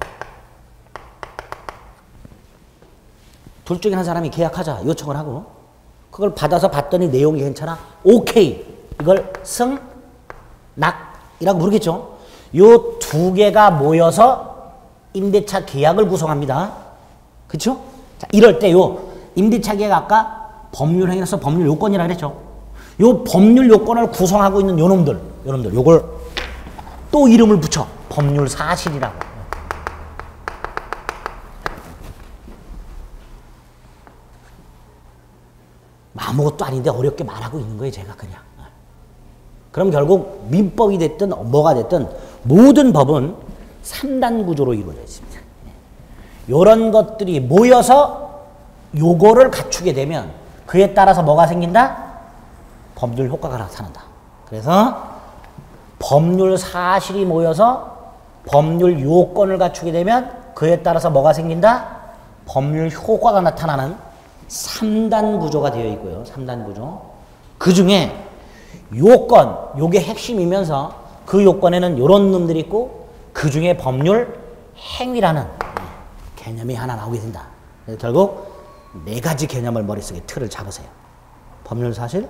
둘 중에 한 사람이 계약하자 요청을 하고, 그걸 받아서 봤더니 내용이 괜찮아, 오케이, 이걸 승낙이라고 부르겠죠. 요 두 개가 모여서 임대차 계약을 구성합니다. 그렇죠? 자, 이럴 때 요 임대차 계약 아까 법률 행위라서 법률 요건이라고 그랬죠. 요 법률 요건을 구성하고 있는 요놈들 요걸 또 이름을 붙여 법률 사실이라고. 아무것도 아닌데 어렵게 말하고 있는 거예요, 제가 그냥. 그럼 결국 민법이 됐든 뭐가 됐든 모든 법은 3단 구조로 이루어져 있습니다. 이런 것들이 모여서 요거를 갖추게 되면 그에 따라서 뭐가 생긴다? 법률 효과가 나타난다. 그래서 법률 사실이 모여서 법률 요건을 갖추게 되면 그에 따라서 뭐가 생긴다? 법률 효과가 나타나는 3단 구조가 되어 있고요. 3단 구조. 그 중에 요건, 요게 핵심이면서 그 요건에는 요런 놈들이 있고 그 중에 법률 행위라는 개념이 하나 나오게 된다. 그래서 결국 네 가지 개념을 머릿속에 틀을 잡으세요. 법률 사실,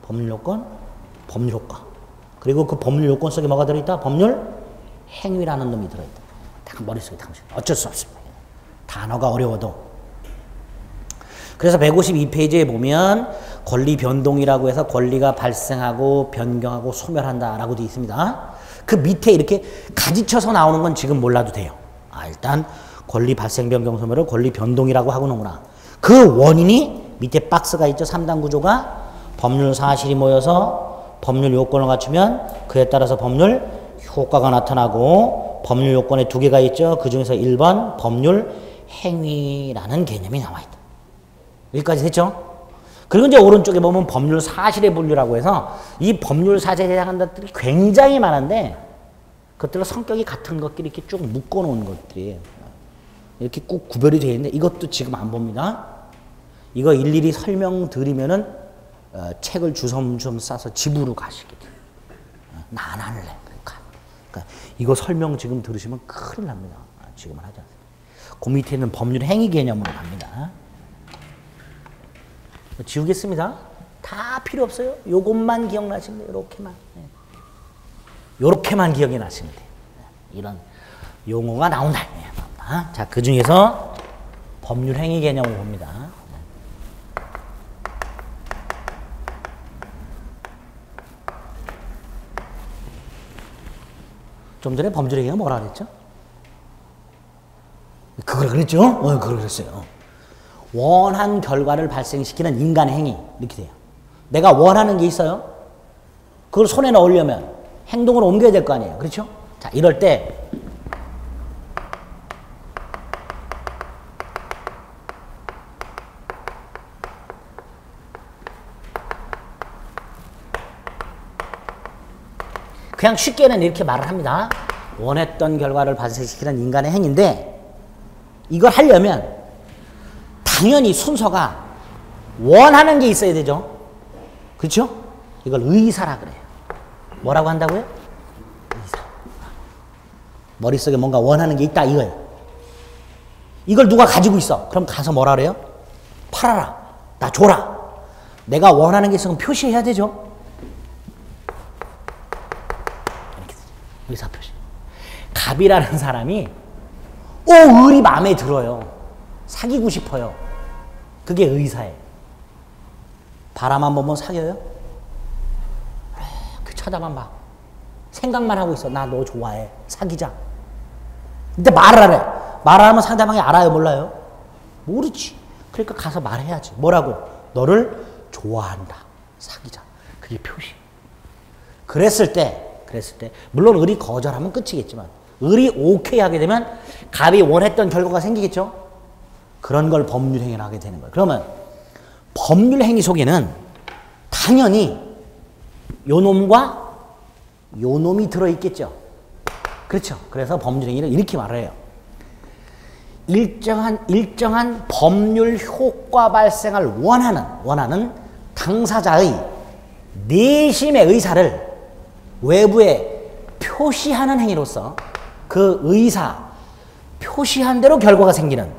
법률 요건, 법률 효과. 그리고 그 법률 요건 속에 뭐가 들어있다? 법률 행위라는 놈이 들어있다. 딱 머릿속에 당신 어쩔 수 없습니다. 단어가 어려워도. 그래서 152페이지에 보면 권리 변동이라고 해서 권리가 발생하고 변경하고 소멸한다라고 되어 있습니다. 그 밑에 이렇게 가지쳐서 나오는 건 지금 몰라도 돼요. 일단 권리 발생 변경 소멸을 권리 변동이라고 하고는구나. 그 원인이 밑에 박스가 있죠. 3단 구조가 법률 사실이 모여서 법률 요건을 갖추면 그에 따라서 법률 효과가 나타나고 법률 요건에 두 개가 있죠. 그 중에서 1번 법률 행위라는 개념이 나와 있다. 여기까지 됐죠? 그리고 이제 오른쪽에 보면 법률 사실의 분류라고 해서 이 법률 사실에 해당하는 것들이 굉장히 많은데 그것들은 성격이 같은 것끼리 이렇게 쭉 묶어 놓은 것들이에요. 이렇게 꼭 구별이 되어 있는데 이것도 지금 안 봅니다. 이거 일일이 설명드리면은 책을 주섬주섬 싸서 집으로 가시게 돼요. 나 안 할래. 그러니까 이거 설명 지금 들으시면 큰일 납니다. 지금은 하지 않습니다. 그 밑에 있는 법률 행위 개념으로 갑니다. 지우겠습니다. 다 필요 없어요. 요것만 기억나시면 돼요. 요렇게만. 요렇게만 기억이 나시면 돼요. 이런 용어가 나온다. 자, 그 중에서 법률 행위 개념을 봅니다. 좀 전에 법률 행위가 뭐라 그랬죠? 그걸 그랬죠? 그걸 그랬어요. 원한 결과를 발생시키는 인간의 행위 이렇게 돼요. 내가 원하는 게 있어요. 그걸 손에 넣으려면 행동으로 옮겨야 될 거 아니에요. 그렇죠? 자, 이럴 때 그냥 쉽게는 이렇게 말을 합니다. 원했던 결과를 발생시키는 인간의 행위인데 이걸 하려면 당연히 순서가 원하는 게 있어야 되죠. 그렇죠? 이걸 의사라 그래요. 뭐라고 한다고요? 의사. 머릿속에 뭔가 원하는 게 있다 이거예요. 이걸 누가 가지고 있어. 그럼 가서 뭐라 그래요? 팔아라. 나 줘라. 내가 원하는 게 있으면 표시해야 되죠. 의사표시. 갑이라는 사람이 을이 마음에 들어요. 사귀고 싶어요. 그게 의사예요. 바라만 보면 사겨요? 그 쳐다만 봐. 생각만 하고 있어. 나 너 좋아해. 사귀자. 근데 말을 안 해. 말을 하면 상대방이 알아요? 몰라요? 모르지. 그러니까 가서 말해야지. 뭐라고? 너를 좋아한다. 사귀자. 그게 표시. 그랬을 때 물론 을이 거절하면 끝이겠지만 을이 오케이 하게 되면 갑이 원했던 결과가 생기겠죠? 그런 걸 법률행위를 하게 되는 거예요. 그러면 법률행위 속에는 당연히 요 놈과 요 놈이 들어있겠죠? 그렇죠? 그래서 법률행위를 이렇게 말을 해요. 일정한 법률 효과 발생을 원하는 당사자의 내심의 의사를 외부에 표시하는 행위로서 그 의사 표시한 대로 결과가 생기는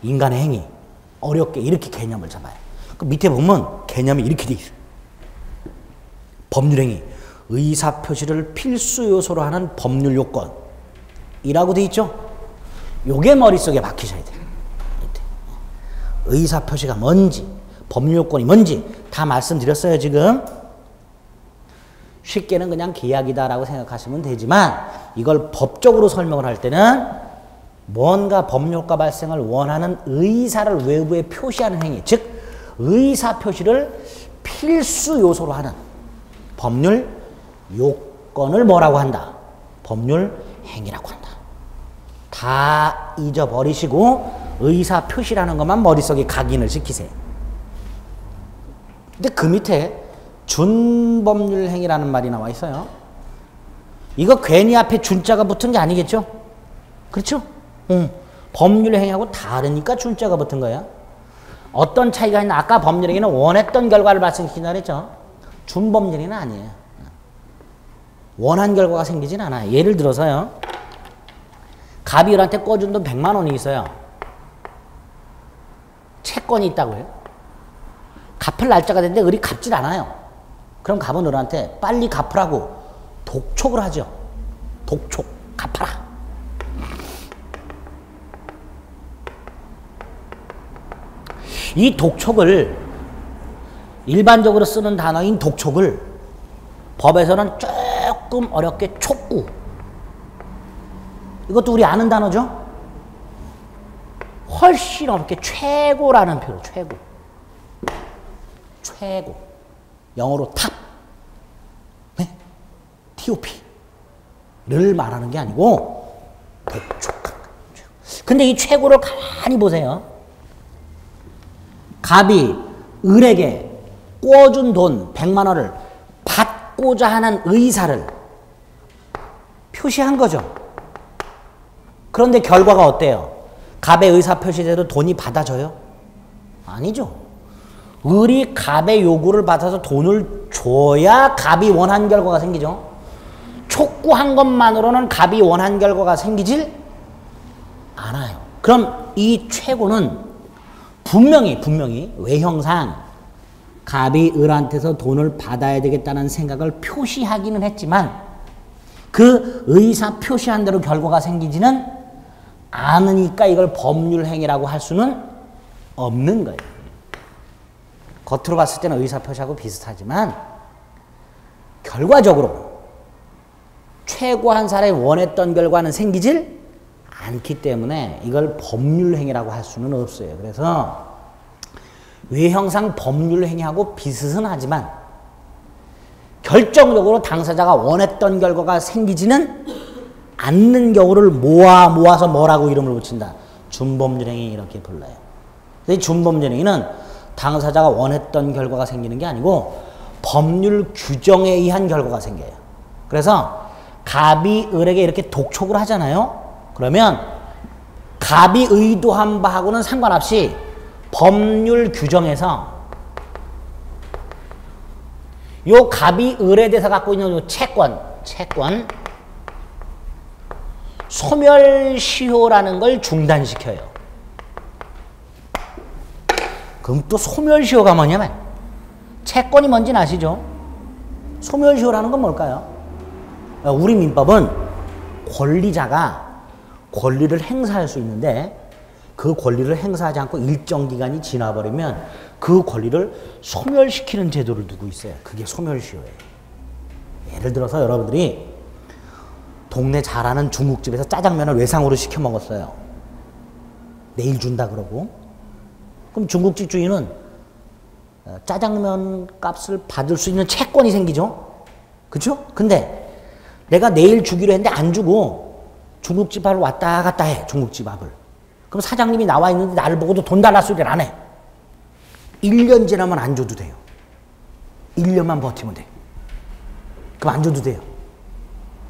인간의 행위. 어렵게 이렇게 개념을 잡아요. 그 밑에 보면 개념이 이렇게 돼 있어요. 법률행위. 의사 표시를 필수 요소로 하는 법률 요건이라고 돼 있죠. 요게 머릿속에 박히셔야 돼요. 의사 표시가 뭔지, 법률 요건이 뭔지 다 말씀드렸어요, 지금. 쉽게는 그냥 계약이다라고 생각하시면 되지만 이걸 법적으로 설명을 할 때는 뭔가 법률효과 발생을 원하는 의사를 외부에 표시하는 행위, 즉 의사 표시를 필수 요소로 하는 법률 요건을 뭐라고 한다? 법률 행위라고 한다. 다 잊어버리시고 의사 표시라는 것만 머릿속에 각인을 시키세요. 근데 그 밑에 준법률 행위라는 말이 나와 있어요. 이거 괜히 앞에 준자가 붙은 게 아니겠죠? 그렇죠? 법률 행위하고 다르니까 준자가 붙은 거야. 어떤 차이가 있나? 아까 법률 행위는 원했던 결과를 발생시킨다 그랬죠? 준법률행위는 아니에요. 원한 결과가 생기진 않아요. 예를 들어서요. 갑이 을한테 꿔준 돈 100만 원이 있어요. 채권이 있다고 해요. 갚을 날짜가 됐는데 을이 갚질 않아요. 그럼 갑은 을한테 빨리 갚으라고 독촉을 하죠. 독촉, 갚아라. 이 독촉을 일반적으로 쓰는 단어인 독촉을 법에서는 조금 어렵게 촉구, 이것도 우리 아는 단어죠? 훨씬 어렵게 최고라는 표로 최고. 최고. 영어로 탑. 네? TOP를 말하는 게 아니고 독촉. 근데 이 최고를 가만히 보세요. 갑이 을에게 꿔준 돈 100만 원을 받고자 하는 의사를 표시한 거죠. 그런데 결과가 어때요? 갑의 의사 표시대로 돈이 받아져요? 아니죠. 을이 갑의 요구를 받아서 돈을 줘야 갑이 원한 결과가 생기죠. 촉구한 것만으로는 갑이 원한 결과가 생기질 않아요. 그럼 이 최고는 분명히 외형상 갑이 을한테서 돈을 받아야 되겠다는 생각을 표시하기는 했지만 그 의사 표시한 대로 결과가 생기지는 않으니까 이걸 법률행위라고 할 수는 없는 거예요. 겉으로 봤을 때는 의사 표시하고 비슷하지만 결과적으로 최고한 사람이 원했던 결과는 생기질 않기 때문에 이걸 법률행위라고 할 수는 없어요. 그래서 외형상 법률행위하고 비슷은 하지만 결정적으로 당사자가 원했던 결과가 생기지는 않는 경우를 모아서 뭐라고 이름을 붙인다? 준법률행위 이렇게 불러요. 이 준법률행위는 당사자가 원했던 결과가 생기는 게 아니고 법률 규정에 의한 결과가 생겨요. 그래서 갑이 을에게 이렇게 독촉을 하잖아요. 그러면 갑이 의도한 바하고는 상관없이 법률 규정에서 요 갑이 을에 대해서 갖고 있는 요 채권 소멸시효라는 걸 중단시켜요. 그럼 또 소멸시효가 뭐냐면 채권이 뭔지는 아시죠? 소멸시효라는 건 뭘까요? 우리 민법은 권리자가 권리를 행사할 수 있는데 그 권리를 행사하지 않고 일정 기간이 지나버리면 그 권리를 소멸시키는 제도를 두고 있어요. 그게 소멸시효예요. 예를 들어서 여러분들이 동네 잘하는 중국집에서 짜장면을 외상으로 시켜 먹었어요. 내일 준다 그러고. 그럼 중국집 주인은 짜장면 값을 받을 수 있는 채권이 생기죠. 그렇죠? 근데 내가 내일 주기로 했는데 안 주고 중국집 앞을 왔다 갔다 해. 중국집 앞을. 그럼 사장님이 나와 있는데 나를 보고도 돈 달라 소리를 안 해. 1년 지나면 안 줘도 돼요. 1년만 버티면 돼. 그럼 안 줘도 돼요.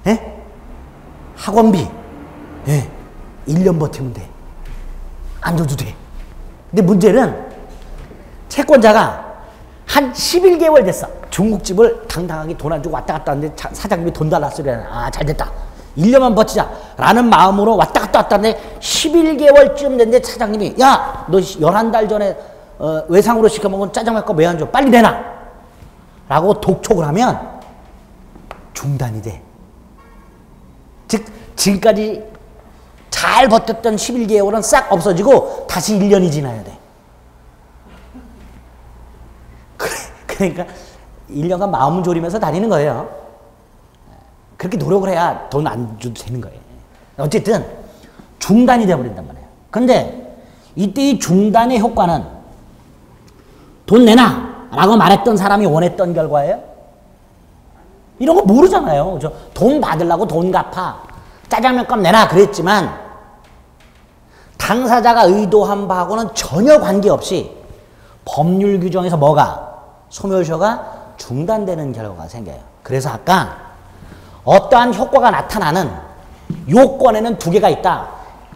예? 학원비. 예. 1년 버티면 돼. 안 줘도 돼. 근데 문제는 채권자가 한 11개월 됐어. 중국집을 당당하게 돈 안 주고 왔다 갔다 하는데 사장님이 돈 달라 소리를 안 해. 아, 잘 됐다. 1년만 버티자 라는 마음으로 왔다 갔다 하는데 11개월쯤 됐는데 사장님이 야, 너 11달 전에 외상으로 시켜먹은 짜장면값 왜 안 줘? 빨리 내놔! 라고 독촉을 하면 중단이 돼. 즉 지금까지 잘 버텼던 11개월은 싹 없어지고 다시 1년이 지나야 돼. 그러니까 1년간 마음 졸이면서 다니는 거예요. 그렇게 노력을 해야 돈 안 줘도 되는 거예요. 어쨌든 중단이 돼버린단 말이에요. 근데 이때 이 중단의 효과는 돈 내놔! 라고 말했던 사람이 원했던 결과예요? 이런 거 모르잖아요. 그죠? 돈 받으려고 돈 갚아. 짜장면값 내놔! 그랬지만 당사자가 의도한 바하고는 전혀 관계없이 법률 규정에서 뭐가? 소멸시효가 중단되는 결과가 생겨요. 그래서 아까 어떠한 효과가 나타나는 요건에는 두 개가 있다.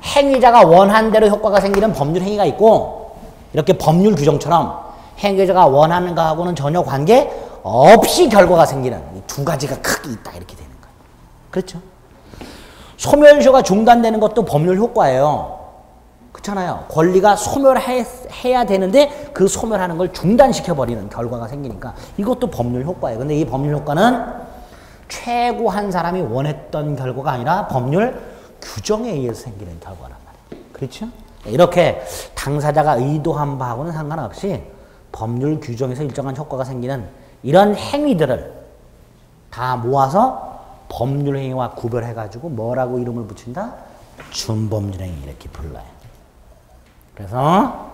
행위자가 원한 대로 효과가 생기는 법률 행위가 있고 이렇게 법률 규정처럼 행위자가 원하는 것하고는 전혀 관계 없이 결과가 생기는 이 두 가지가 크게 있다 이렇게 되는 거예요. 그렇죠? 소멸효가 중단되는 것도 법률 효과예요. 그렇잖아요. 권리가 소멸해야 되는데 그 소멸하는 걸 중단시켜버리는 결과가 생기니까 이것도 법률 효과예요. 근데 이 법률 효과는 최고 한 사람이 원했던 결과가 아니라 법률 규정에 의해서 생기는 결과란 말이에요. 그렇죠? 이렇게 당사자가 의도한 바하고는 상관없이 법률 규정에서 일정한 효과가 생기는 이런 행위들을 다 모아서 법률 행위와 구별해가지고 뭐라고 이름을 붙인다? 준법률 행위 이렇게 불러요. 그래서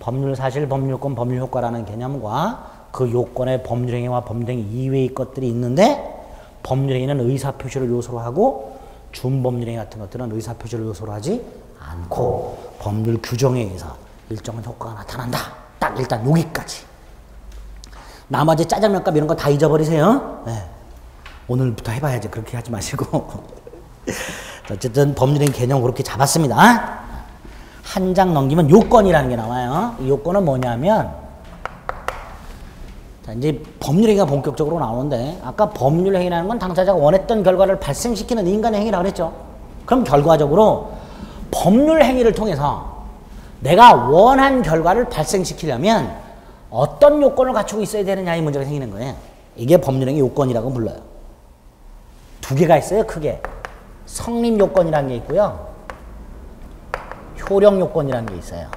법률 사실, 법률권, 법률효과라는 개념과 그 요건의 법률 행위와 법률 행위 이외의 것들이 있는데 법률 행위는 의사표시를 요소로 하고 준법률 행위 같은 것들은 의사표시를 요소로 하지 않고 법률 규정에 의해서 일정한 효과가 나타난다. 딱 일단 여기까지. 나머지 짜장면값 이런 거 다 잊어버리세요. 네. 오늘부터 해봐야지. 그렇게 하지 마시고. 어쨌든 법률행 개념 그렇게 잡았습니다. 한 장 넘기면 요건이라는 게 나와요. 이 요건은 뭐냐면, 자, 이제 법률행위가 본격적으로 나오는데, 아까 법률행위라는 건 당사자가 원했던 결과를 발생시키는 인간의 행위라고 그랬죠. 그럼 결과적으로 법률행위를 통해서 내가 원한 결과를 발생시키려면 어떤 요건을 갖추고 있어야 되느냐 이 문제가 생기는 거예요. 이게 법률행위 요건이라고 불러요. 두 개가 있어요. 크게. 성립요건이라는 게 있고요. 효력요건이라는 게 있어요.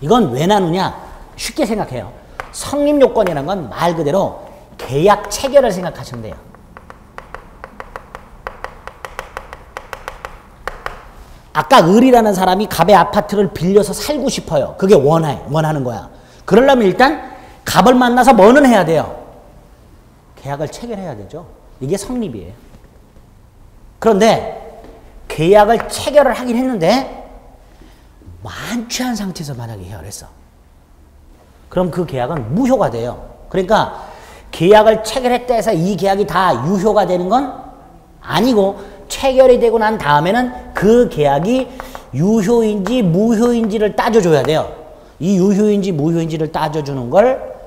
이건 왜 나누냐? 쉽게 생각해요. 성립요건이라는 건 말 그대로 계약 체결을 생각하시면 돼요. 아까 을이라는 사람이 갑의 아파트를 빌려서 살고 싶어요. 그게 원하는 거야. 그러려면 일단 갑을 만나서 뭐는 해야 돼요? 계약을 체결해야 되죠. 이게 성립이에요. 그런데 계약을 체결을 하긴 했는데 만취한 상태에서 만약에 계약을 했어. 그럼 그 계약은 무효가 돼요. 그러니까 계약을 체결했다 해서 이 계약이 다 유효가 되는 건 아니고 체결이 되고 난 다음에는 그 계약이 유효인지 무효인지를 따져줘야 돼요. 이 유효인지 무효인지를 따져주는 걸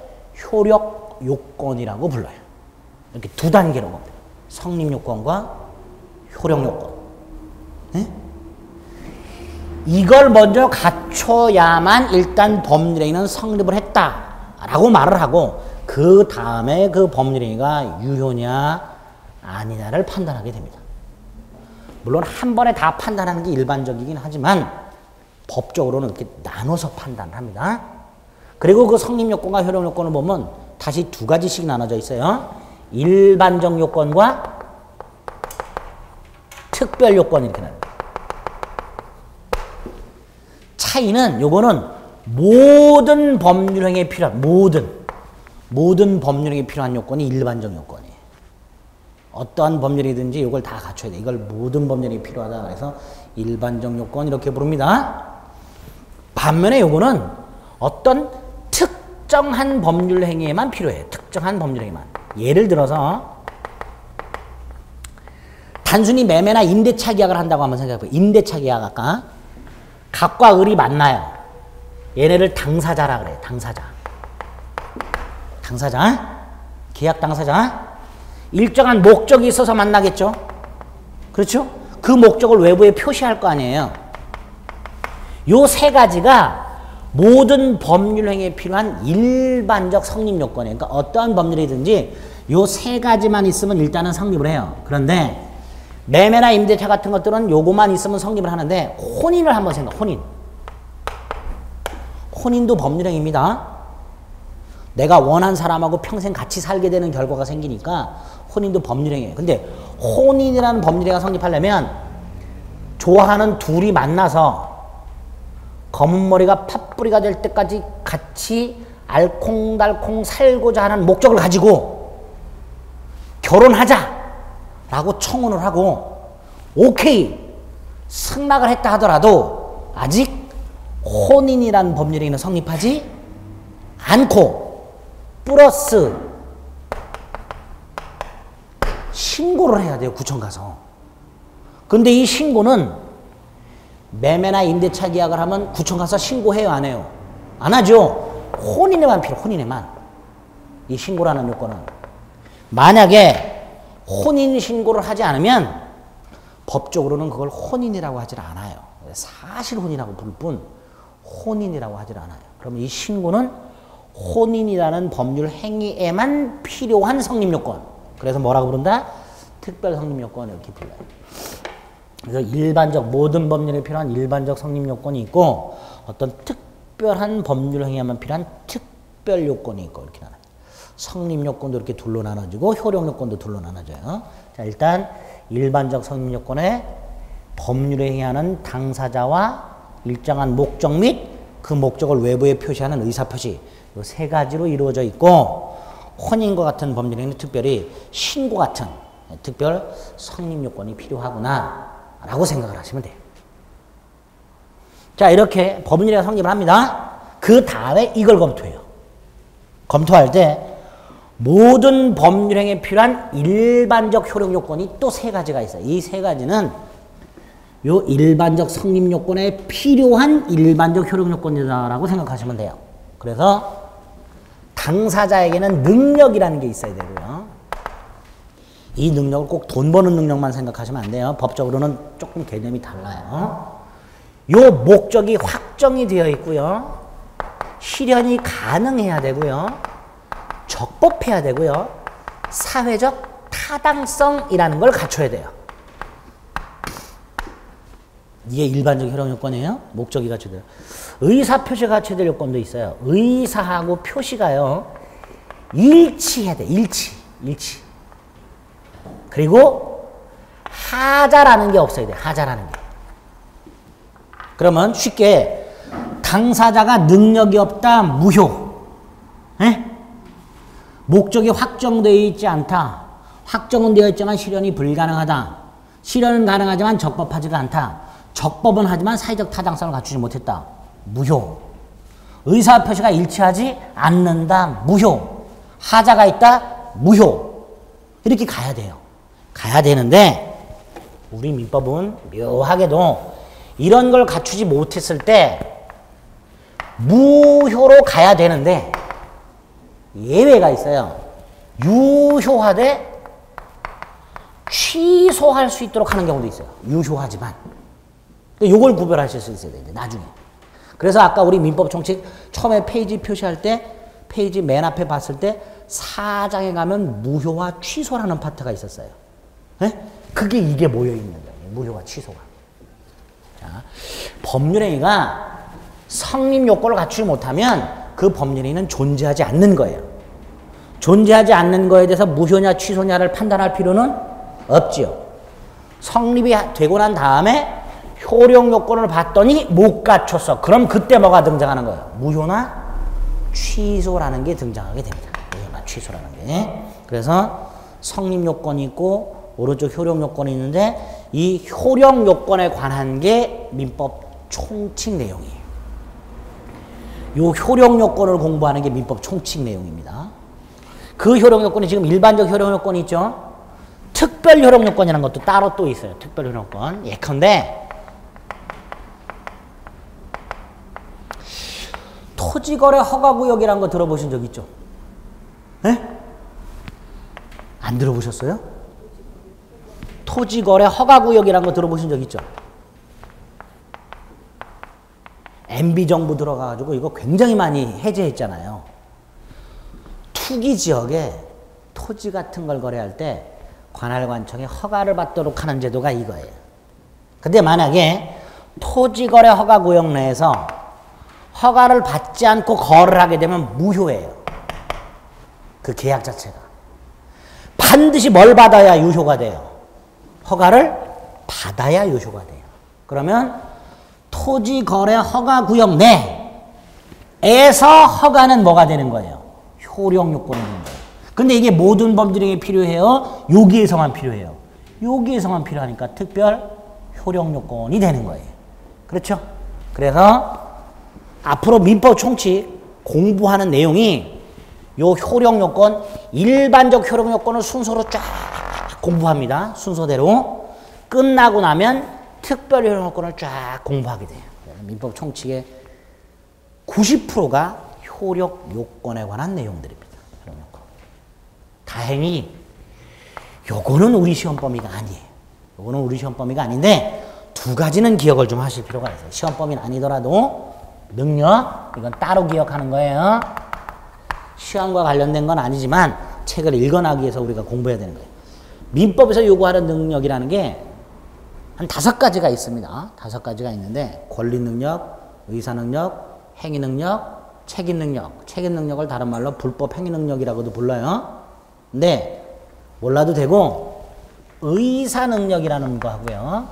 효력 요건이라고 불러요. 이렇게 두 단계로 봅니다. 성립 요건과 효력 요건. 네? 이걸 먼저 갖춰야만 일단 법률행위는 성립을 했다라고 말을 하고 그 다음에 그 법률행위가 유효냐 아니냐를 판단하게 됩니다. 물론 한 번에 다 판단하는 게 일반적이긴 하지만 법적으로는 이렇게 나눠서 판단을 합니다. 그리고 그 성립요건과 효력요건을 보면 다시 두 가지씩 나눠져 있어요. 일반적 요건과 특별요건 이렇게 나눠요. 차이는 요거는 모든 법률행위에 필요한 모든 법률행위에 필요한 요건이 일반적 요건이에요. 어떠한 법률이든지 이걸 다 갖춰야 돼. 이걸 모든 법률이 필요하다. 그래서 일반적 요건 이렇게 부릅니다. 반면에 요거는 어떤 특정한 법률 행위에만 필요해요. 특정한 법률 행위만. 예를 들어서 단순히 매매나 임대차 계약을 한다고 한번 생각해봐요. 임대차 계약 아까 갑과 을이 만나요. 얘네를 당사자라 그래요. 당사자. 계약 당사자. 일정한 목적이 있어서 만나겠죠. 그렇죠? 그 목적을 외부에 표시할 거 아니에요. 요 세 가지가 모든 법률 행위에 필요한 일반적 성립 요건이에요. 그러니까 어떠한 법률이든지 요 세 가지만 있으면 일단은 성립을 해요. 그런데 매매나 임대차 같은 것들은 요거만 있으면 성립을 하는데 혼인을 한번 혼인도 법률 행위입니다. 내가 원한 사람하고 평생 같이 살게 되는 결과가 생기니까 혼인도 법률행위예요. 근데 혼인이라는 법률행위가 성립하려면 좋아하는 둘이 만나서 검은 머리가 팥뿌리가 될 때까지 같이 알콩달콩 살고자 하는 목적을 가지고 결혼하자라고 청혼을 하고 오케이 승낙을 했다 하더라도 아직 혼인이라는 법률행위는 성립하지 않고 플러스 신고를 해야 돼요. 구청 가서. 근데 이 신고는 매매나 임대차 계약을 하면 구청 가서 신고해요? 안 해요? 안 하죠. 혼인에만 필요. 혼인에만. 이 신고라는 요건은. 만약에 혼인 신고를 하지 않으면 법적으로는 그걸 혼인이라고 하질 않아요. 사실 혼인이라고 부를 뿐 혼인이라고 하질 않아요. 그러면 이 신고는 혼인이라는 법률 행위에만 필요한 성립 요건. 그래서 뭐라고 부른다? 특별 성립 요건 이렇게 불러요. 그래서 일반적 모든 법률에 필요한 일반적 성립 요건이 있고 어떤 특별한 법률 행위에만 필요한 특별 요건이 있고 이렇게 나눠요. 성립 요건도 이렇게 둘로 나눠지고 효력 요건도 둘로 나눠져요. 자, 일단 일반적 성립 요건에 법률에 행하는 당사자와 일정한 목적 및 그 목적을 외부에 표시하는 의사표시 이 세 가지로 이루어져 있고 혼인과 같은 법률에는 특별히 신고 같은 특별 성립 요건이 필요하구나 라고 생각을 하시면 돼요. 자, 이렇게 법률에 성립을 합니다. 그 다음에 이걸 검토해요. 검토할 때 모든 법률행위에 필요한 일반적 효력 요건이 또 세 가지가 있어요. 이 세 가지는 요 일반적 성립 요건에 필요한 일반적 효력 요건이다라고 생각하시면 돼요. 그래서 당사자에게는 능력이라는 게 있어야 되고요. 이 능력을 꼭 돈 버는 능력만 생각하시면 안 돼요. 법적으로는 조금 개념이 달라요. 요 목적이 확정이 되어 있고요. 실현이 가능해야 되고요. 적법해야 되고요. 사회적 타당성이라는 걸 갖춰야 돼요. 이게 일반적 효력 요건이에요. 목적이 갖춰져요. 의사표시가 갖춰질 요건도 있어요. 의사하고 표시가요. 일치해야 돼. 일치. 그리고 하자라는 게 없어야 돼. 하자라는 게. 그러면 쉽게 당사자가 능력이 없다. 무효. 에? 목적이 확정되어 있지 않다. 확정은 되어 있지만 실현이 불가능하다. 실현은 가능하지만 적법하지가 않다. 적법은 하지만 사회적 타당성을 갖추지 못했다. 무효. 의사표시가 일치하지 않는다. 무효. 하자가 있다. 무효. 이렇게 가야 돼요. 가야 되는데 우리 민법은 묘하게도 이런 걸 갖추지 못했을 때 무효로 가야 되는데 예외가 있어요. 유효하되 취소할 수 있도록 하는 경우도 있어요. 유효하지만. 요걸 구별하실 수 있어야 돼요. 나중에. 그래서 아까 우리 민법 총칙 처음에 페이지 표시할 때 페이지 맨 앞에 봤을 때 4장에 가면 무효와 취소라는 파트가 있었어요. 네? 그게 이게 모여있는 거예요. 무효와 취소가. 자, 법률행위가 성립 요건을 갖추지 못하면 그 법률행위는 존재하지 않는 거예요. 존재하지 않는 거에 대해서 무효냐 취소냐를 판단할 필요는 없지요. 성립이 되고 난 다음에 효력 요건을 봤더니 못 갖췄어. 그럼 그때 뭐가 등장하는 거예요? 무효나 취소라는 게 등장하게 됩니다. 무효나 취소라는 게. 그래서 성립 요건이 있고 오른쪽 효력 요건이 있는데 이 효력 요건에 관한 게 민법 총칙 내용이에요. 요 효력 요건을 공부하는 게 민법 총칙 내용입니다. 그 효력 요건이 지금 일반적 효력 요건이 있죠. 특별 효력 요건이라는 것도 따로 또 있어요. 특별 효력 요건. 예컨대 토지거래 허가구역이라는 거 들어보신 적 있죠? 네? 안 들어보셨어요? 토지거래 허가구역이라는 거 들어보신 적 있죠? MB정부 들어가가지고 이거 굉장히 많이 해제했잖아요. 투기지역에 토지 같은 걸 거래할 때 관할관청에 허가를 받도록 하는 제도가 이거예요. 근데 만약에 토지거래 허가구역 내에서 허가를 받지 않고 거래를 하게 되면 무효예요. 그 계약 자체가. 반드시 뭘 받아야 유효가 돼요? 허가를 받아야 유효가 돼요. 그러면 토지거래 허가구역 내에서 허가는 뭐가 되는 거예요? 효력 요건이 되는 거예요. 근데 이게 모든 법률행위에 필요해요? 여기에서만 필요해요. 여기에서만 필요하니까 특별 효력 요건이 되는 거예요. 그렇죠? 그래서 앞으로 민법 총칙 공부하는 내용이 요 효력 요건, 일반적 효력 요건을 순서로 쫙 공부합니다. 순서대로. 끝나고 나면 특별 효력 요건을 쫙 공부하게 돼요. 민법 총칙의 90%가 효력 요건에 관한 내용들입니다. 효력 요건. 다행히 요거는 우리 시험 범위가 아니에요. 요거는 우리 시험 범위가 아닌데 두 가지는 기억을 좀 하실 필요가 있어요. 시험 범위는 아니더라도 능력, 이건 따로 기억하는 거예요. 시험과 관련된 건 아니지만 책을 읽어나가기 위해서 우리가 공부해야 되는 거예요. 민법에서 요구하는 능력이라는 게 한 5가지가 있습니다. 5가지가 있는데 권리 능력, 의사 능력, 행위 능력, 책임 능력. 책임 능력을 다른 말로 불법 행위 능력이라고도 불러요. 근데 몰라도 되고 의사 능력이라는 거 하고요.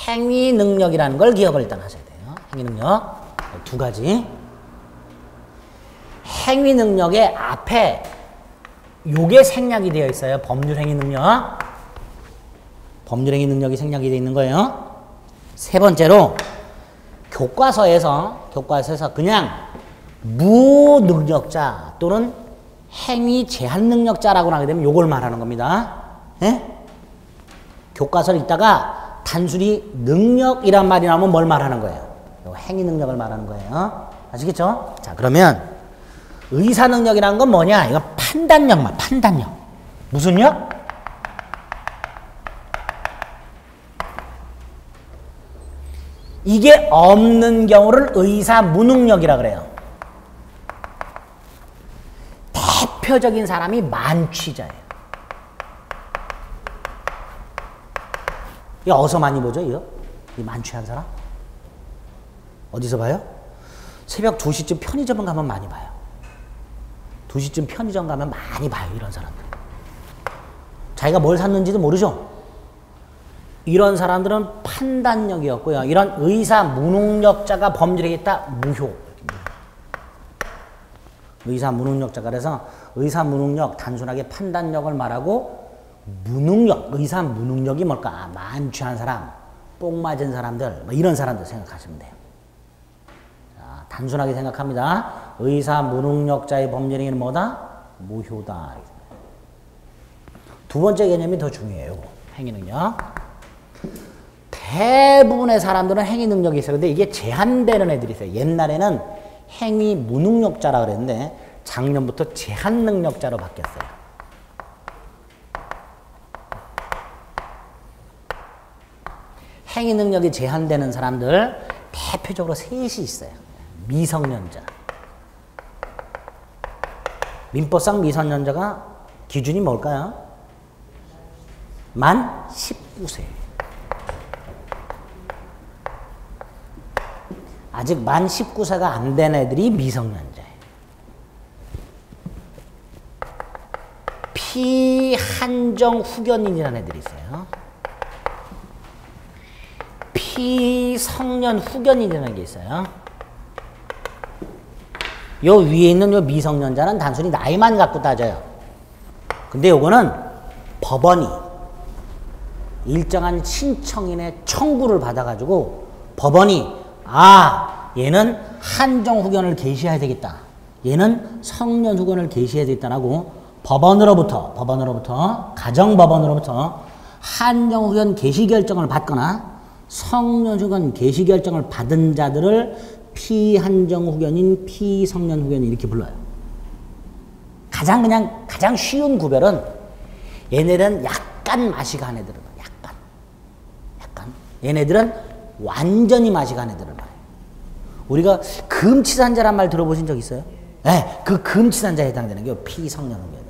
행위 능력이라는 걸 기억을 일단 하셔야 돼요. 행위 능력 두 가지. 행위 능력의 앞에 요게 생략이 되어 있어요. 법률 행위 능력. 법률 행위 능력이 생략이 되어 있는 거예요. 세 번째로 교과서에서 그냥 무능력자 또는 행위 제한 능력자라고 하게 되면 요걸 말하는 겁니다. 예? 교과서를 읽다가 단순히 능력이란 말이 나오면 뭘 말하는 거예요? 행위 능력을 말하는 거예요. 아시겠죠? 자, 그러면 의사 능력이라는 건 뭐냐? 이거 판단력만, 판단력. 무슨 력? 이게 없는 경우를 의사 무능력이라 그래요. 대표적인 사람이 만취자예요. 이거 어디서 많이 보죠, 이거? 이 만취한 사람? 어디서 봐요? 새벽 2시쯤 편의점 가면 많이 봐요. 2시쯤 편의점 가면 많이 봐요, 이런 사람들. 자기가 뭘 샀는지도 모르죠? 이런 사람들은 판단력이 없고요. 이런 의사 무능력자가 법률에 있다, 무효. 의사 무능력자가 그래서 의사 무능력, 단순하게 판단력을 말하고 무능력, 의사 무능력이 뭘까? 만취한 사람, 뽕 맞은 사람들, 뭐 이런 사람들 생각하시면 돼요. 자, 단순하게 생각합니다. 의사 무능력자의 법률행위는 뭐다? 무효다. 두 번째 개념이 더 중요해요. 행위능력. 대부분의 사람들은 행위 능력이 있어요. 근데 이게 제한되는 애들이 있어요. 옛날에는 행위 무능력자라 그랬는데 작년부터 제한 능력자로 바뀌었어요. 행위 능력이 제한되는 사람들 대표적으로 셋이 있어요. 미성년자. 민법상 미성년자가 기준이 뭘까요? 만 19세. 아직 만 19세가 안 된 애들이 미성년자예요. 피한정 후견인이라는 애들이 있어요. 피성년 후견인이라는 게 있어요. 요 위에 있는 요 미성년자는 단순히 나이만 갖고 따져요. 근데 요거는 법원이 일정한 신청인의 청구를 받아가지고 법원이 얘는 한정 후견을 개시해야 되겠다. 얘는 성년 후견을 개시해야 되겠다라고 법원으로부터 가정법원으로부터 한정 후견 개시 결정을 받거나 성년 후견 개시 결정을 받은 자들을 피한정 후견인, 피성년 후견인 이렇게 불러요. 가장 쉬운 구별은 얘네들은 약간 맛이 간 애들은 약간 얘네들은 완전히 맛이 간 애들을 말해요. 우리가 금치산자란 말 들어보신 적 있어요? 네, 그 금치산자에 해당되는 게 피성년 후견.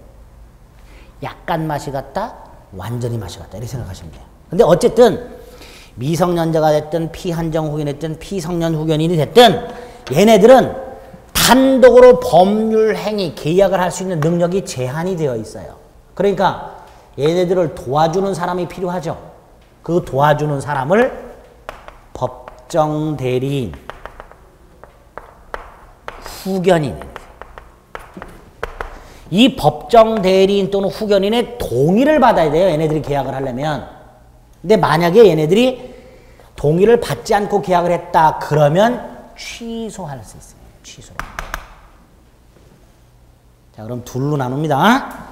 약간 맛이 갔다, 완전히 맛이 갔다 이렇게 생각하시면 돼요. 근데 어쨌든 미성년자가 됐든 피한정 후견이 됐든 피성년 후견인이 됐든 얘네들은 단독으로 법률 행위, 계약을 할 수 있는 능력이 제한이 되어 있어요. 그러니까 얘네들을 도와주는 사람이 필요하죠. 그 도와주는 사람을 법정 대리인, 후견인. 이 법정 대리인 또는 후견인의 동의를 받아야 돼요. 얘네들이 계약을 하려면. 근데 만약에 얘네들이 동의를 받지 않고 계약을 했다 그러면 취소할 수 있어요. 취소. 자, 그럼 둘로 나눕니다.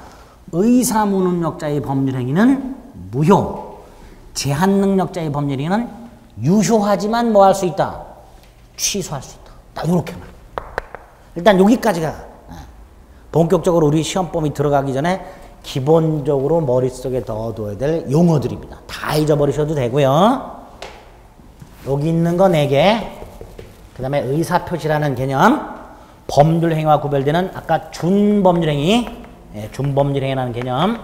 의사무능력자의 법률행위는 무효. 제한능력자의 법률행위는 유효하지만 뭐 할 수 있다? 취소할 수 있다. 딱 이렇게만. 일단 여기까지가 본격적으로 우리 시험범위 들어가기 전에 기본적으로 머릿속에 넣어둬야 될 용어들입니다. 다 잊어버리셔도 되고요. 여기 있는 거 4개. 그 다음에 의사표시라는 개념. 법률행위와 구별되는 아까 준법률행위. 준법률행위라는 개념.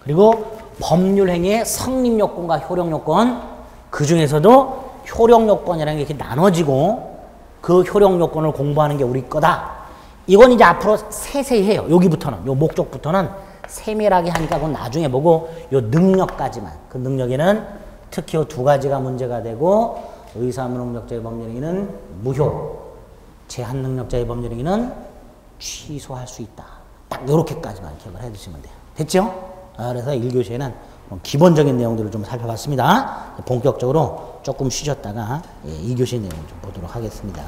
그리고 법률행위의 성립요건과 효력요건. 그 중에서도 효력요건이라는 게 이렇게 나눠지고 그 효력요건을 공부하는 게 우리 거다. 이건 이제 앞으로 세세히 해요. 여기부터는, 요 목적부터는 세밀하게 하니까 그건 나중에 보고 요 능력까지만. 그 능력에는 특히 요 2가지가 문제가 되고 의사무능력자의 법률행위는 무효, 제한능력자의 법률행위는 취소할 수 있다. 딱 요렇게까지만 기억을 해두시면 돼요. 됐죠? 그래서 1교시에는 기본적인 내용들을 좀 살펴봤습니다. 본격적으로 조금 쉬셨다가 2교시 내용 좀 보도록 하겠습니다.